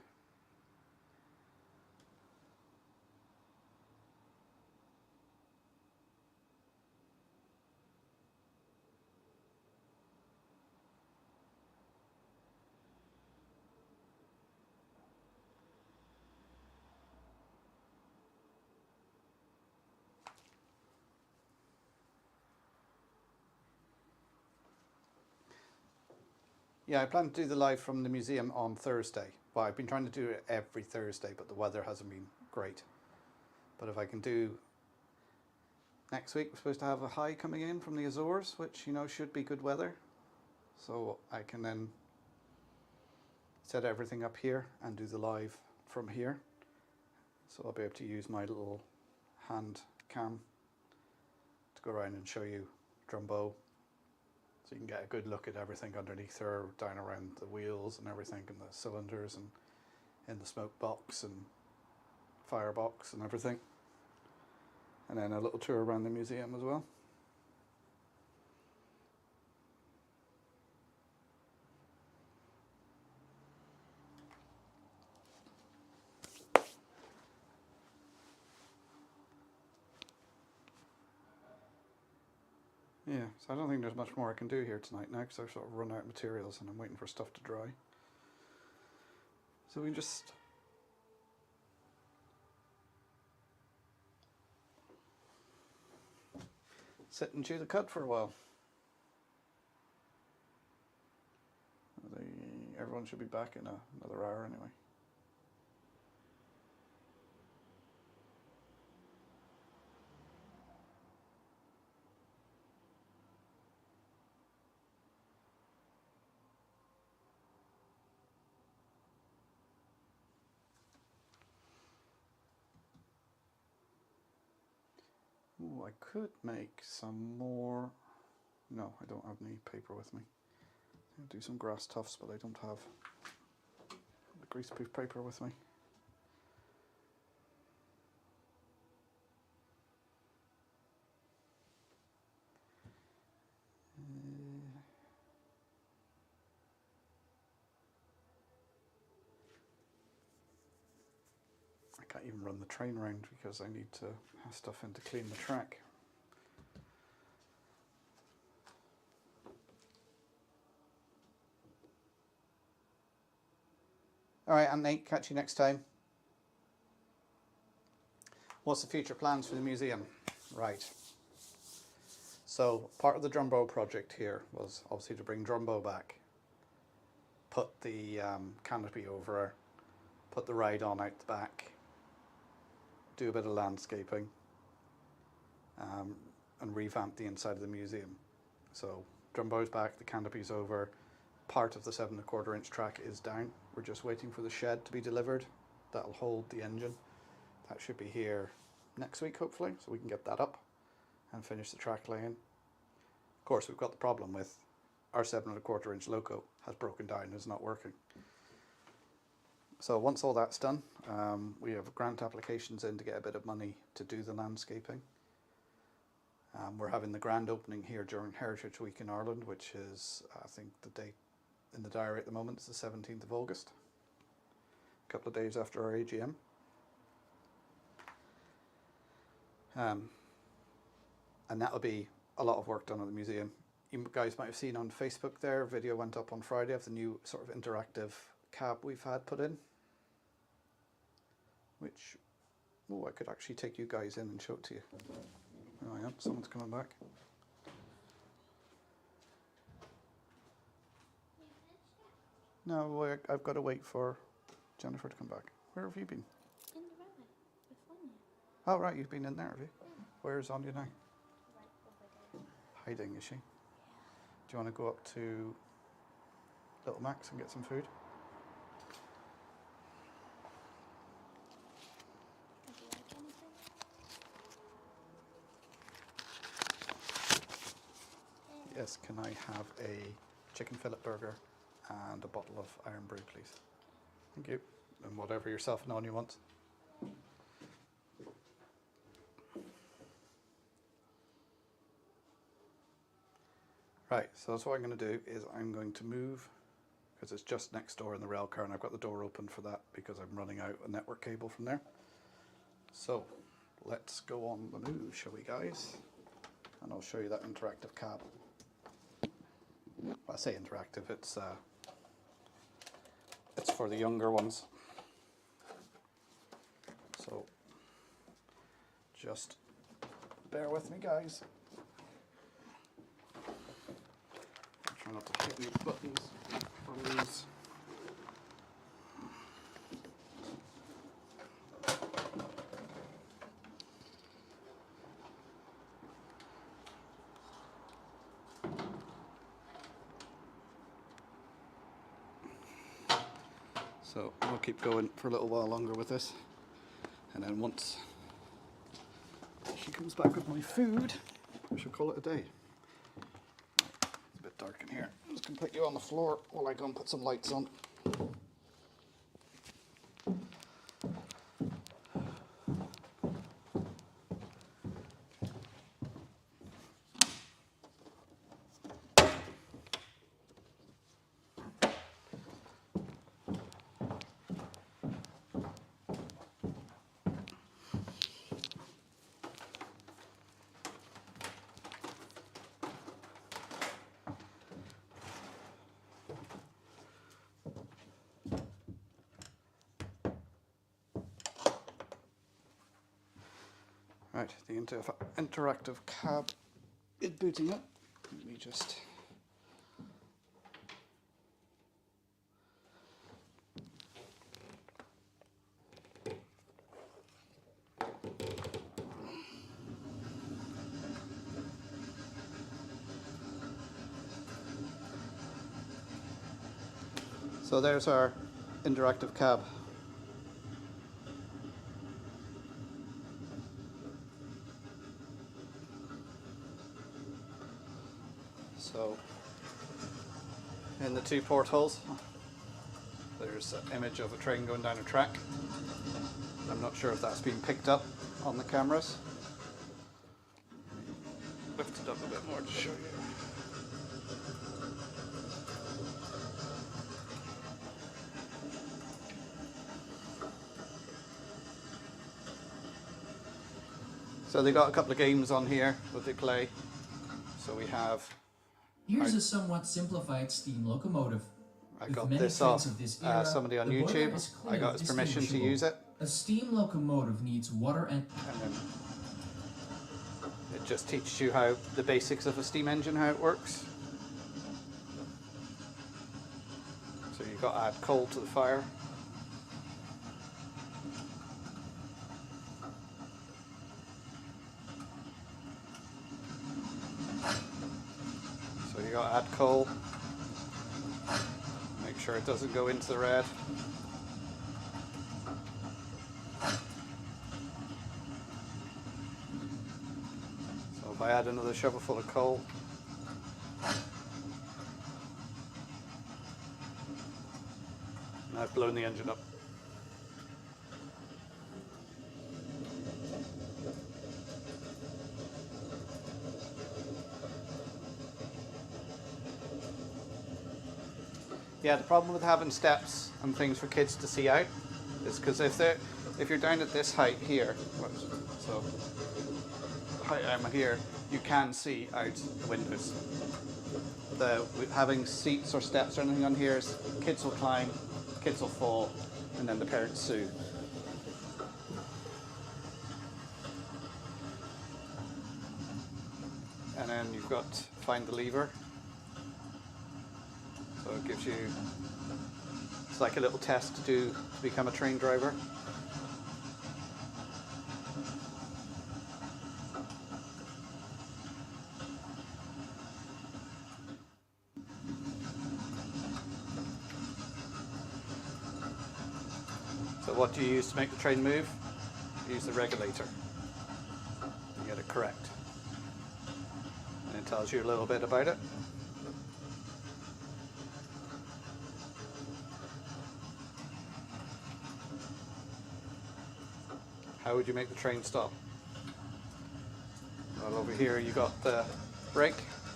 Yeah, I plan to do the live from the museum on Thursday. Well, I've been trying to do it every Thursday, but the weather hasn't been great. But if I can do next week, we're supposed to have a high coming in from the Azores, which, you know, should be good weather. So I can then set everything up here and do the live from here. So I'll be able to use my little hand cam to go around and show you Drumbo. So you can get a good look at everything underneath her, down around the wheels and everything, and the cylinders, and in the smoke box and firebox and everything. And then a little tour around the museum as well. Yeah, so I don't think there's much more I can do here tonight now, because I've sort of run out of materials and I'm waiting for stuff to dry. So we can just sit and chew the cud for a while. Everyone should be back in another hour anyway. Ooh, I could make some more. No, I don't have any paper with me. I'll do some grass tufts, but I don't have the greaseproof paper with me. I can't even run the train round because I need to have stuff in to clean the track. Alright, and Nate, catch you next time. What's the future plans for the museum? Right. So part of the Drumbo project here was obviously to bring Drumbo back, put the canopy over her, put the ride on out the back, do a bit of landscaping, and revamp the inside of the museum. So Drumbo's back, the canopy's over, part of the 7¼ inch track is down. We're just waiting for the shed to be delivered. That'll hold the engine. That should be here next week, hopefully, so we can get that up and finish the track laying. Of course, we've got the problem with our 7¼ inch loco has broken down and is not working. So once all that's done, we have grant applications in to get a bit of money to do the landscaping. We're having the grand opening here during Heritage Week in Ireland, which is, I think the date in the diary at the moment is the 17th of August, a couple of days after our AGM. And that'll be a lot of work done at the museum. You guys might have seen on Facebook there, a video went up on Friday of the new sort of interactive cab we've had put in, which, oh, I could actually take you guys in and show it to you. Oh yeah, someone's coming back. No, I've got to wait for Jennifer to come back. Where have you been? In the railway with Anya. Oh right, you've been in there, have you? Yeah. Where's Anya now? Right over there. Hiding, is she? Do you want to go up to Little Max and get some food? Would you like anything? Yes, can I have a chicken fillet burger and a bottle of Iron Brew, please? Thank you. And whatever yourself and Anya wants. Right, so that's what I'm going to do is I'm going to move, because it's just next door in the rail car and I've got the door open for that because I'm running out a network cable from there. So let's go on the move, shall we guys? And I'll show you that interactive cab. Well, I say interactive, it's for the younger ones. So just bear with me, guys. Try not to hit any buttons. trolleys. So I'll keep going for a little while longer with this, and then once she comes back with my food, I shall call it a day. It's a bit dark in here. I'm just going to put you on the floor while I go and put some lights on. Right, the interactive cab is booting up. Let me just... So there's our interactive cab. So, in the two portholes, there's an image of a train going down a track. I'm not sure if that's been picked up on the cameras. Lift it up a bit more to show you. So they got a couple of games on here that they play. So we have... Here's a somewhat simplified steam locomotive. I With got many this trains off of this era, somebody on the boiler YouTube. is I got clearly his permission to distinguishable. use it. A steam locomotive needs water and then it just teaches you how the basics of a steam engine, how it works. So you've got to add coal to the fire. So you got to add coal. Make sure it doesn't go into the red. So if I add another shovelful of coal, and I've blown the engine up. Yeah, the problem with having steps and things for kids to see out is because if you're down at this height here, so the height I'm here, you can see out the windows. Having seats or steps or anything on here is kids will climb, kids will fall, and then the parents sue. And then you've got to find the lever. So it gives you, it's like a little test to do to become a train driver. So what do you use to make the train move? You use the regulator. You get it correct. And it tells you a little bit about it. How would you make the train stop? Well, over here you got the brake,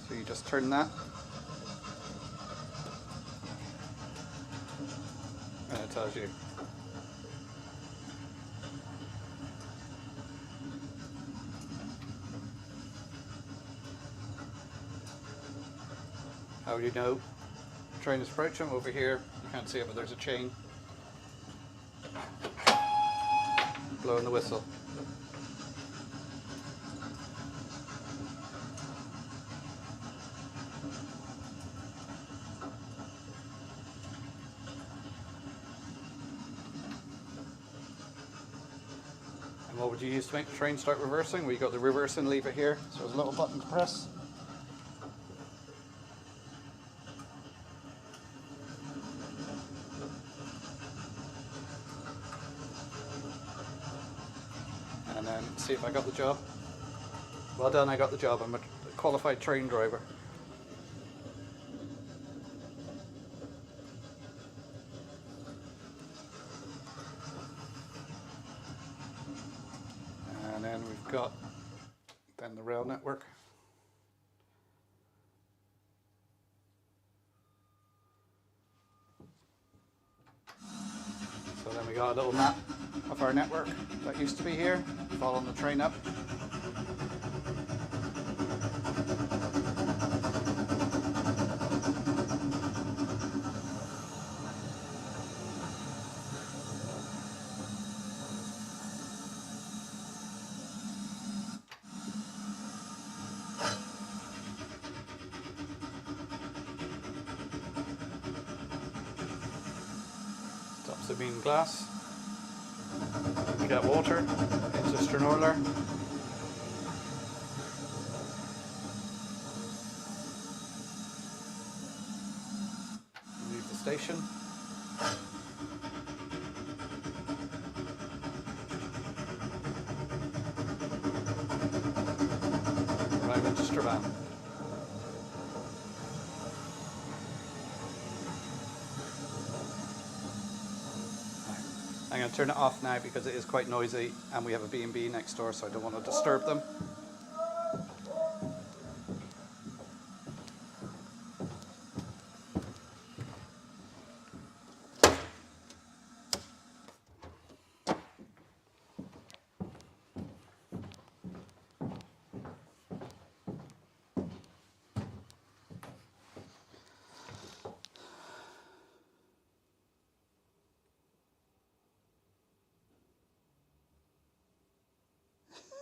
so you just turn that. And it tells you. How would you know the train is approaching? Over here, you can't see it, but there's a chain. Blowing the whistle. And what would you use to make the train start reversing? Well, you got the reversing lever here, so there's a little button to press. And then see if I got the job. Well done, I got the job. I'm a qualified train driver. And then we've got then the rail network. So then we got a little map of our network that used to be here, following the train up. Stops the beam glass. We get water into Stranorler. Leave the station. Arrive into Strabane. I'm going to turn it off now because it is quite noisy and we have a B&B next door, so I don't want to disturb them.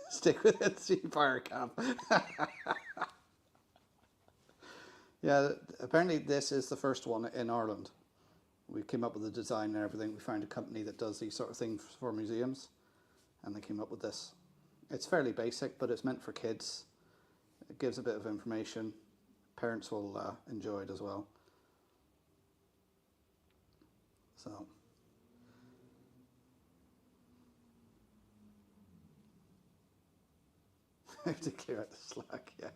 Stick with it, see fire cap. Yeah, apparently this is the first one in Ireland. We came up with the design and everything. We found a company that does these sort of things for museums, and they came up with this. It's fairly basic, but it's meant for kids. It gives a bit of information. Parents will enjoy it as well. So. I have to clear out the slack, yeah.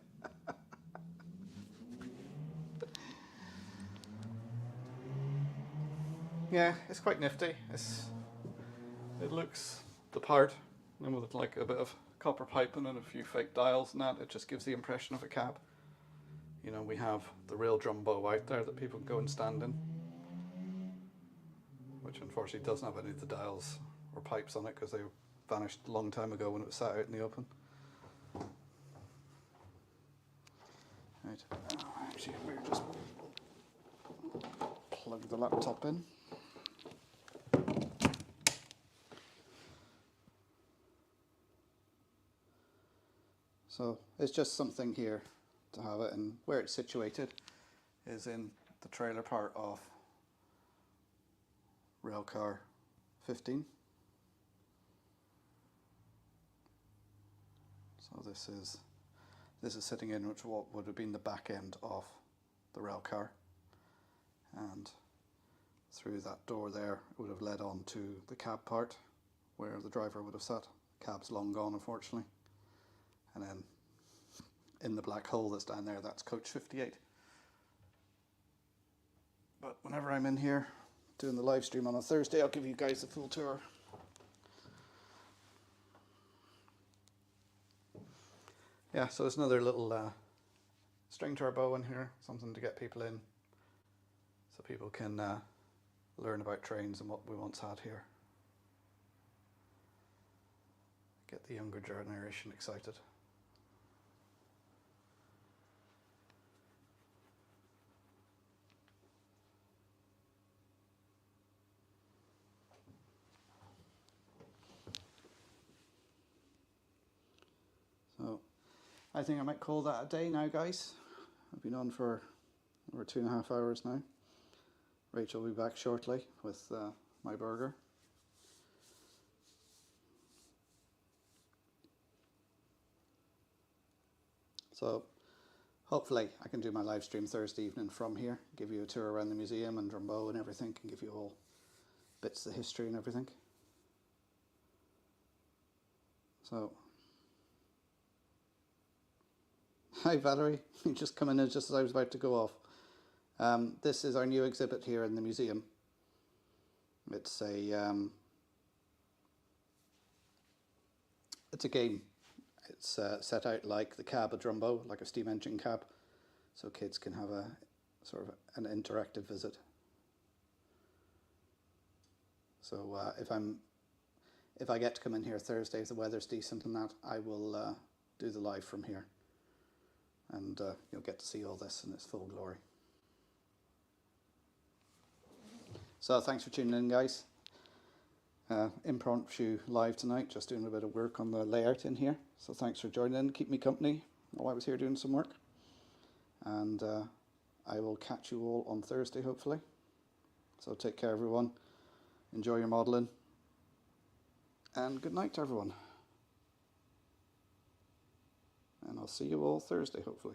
Yeah, it's quite nifty. It looks the part, and with like a bit of copper piping and a few fake dials and that, it just gives the impression of a cab. You know, we have the real Jumbo out there that people can go and stand in, which unfortunately doesn't have any of the dials or pipes on it because they vanished a long time ago when it was sat out in the open. Right, actually we'll just plug the laptop in. So it's just something here to have it, and where it's situated is in the trailer part of railcar 15. So this is sitting in which what would have been the back end of the rail car, and through that door there it would have led on to the cab part where the driver would have sat. Cab's long gone, unfortunately, and then in the black hole that's down there, that's coach 58. But whenever I'm in here doing the live stream on a Thursday, I'll give you guys the full tour. Yeah, so there's another little string to our bow in here, something to get people in, so people can learn about trains and what we once had here. Get the younger generation excited. So I think I might call that a day now, guys. I've been on for over 2.5 hours now. Rachel will be back shortly with my burger. So hopefully I can do my live stream Thursday evening from here, give you a tour around the museum and Drumbo and everything, and give you all bits of the history and everything. So, hi Valerie, you just come in just as I was about to go off. This is our new exhibit here in the museum. It's a game. It's set out like the cab of Drumbo, like a steam engine cab, so kids can have a sort of an interactive visit. So if I get to come in here Thursday, if the weather's decent and that, I will do the live from here, and you'll get to see all this in its full glory. So thanks for tuning in, guys. Impromptu live tonight, just doing a bit of work on the layout in here. So thanks for joining in, keep me company while I was here doing some work. And I will catch you all on Thursday, hopefully. So take care, everyone. Enjoy your modelling. And good night to everyone. And I'll see you all Thursday, hopefully.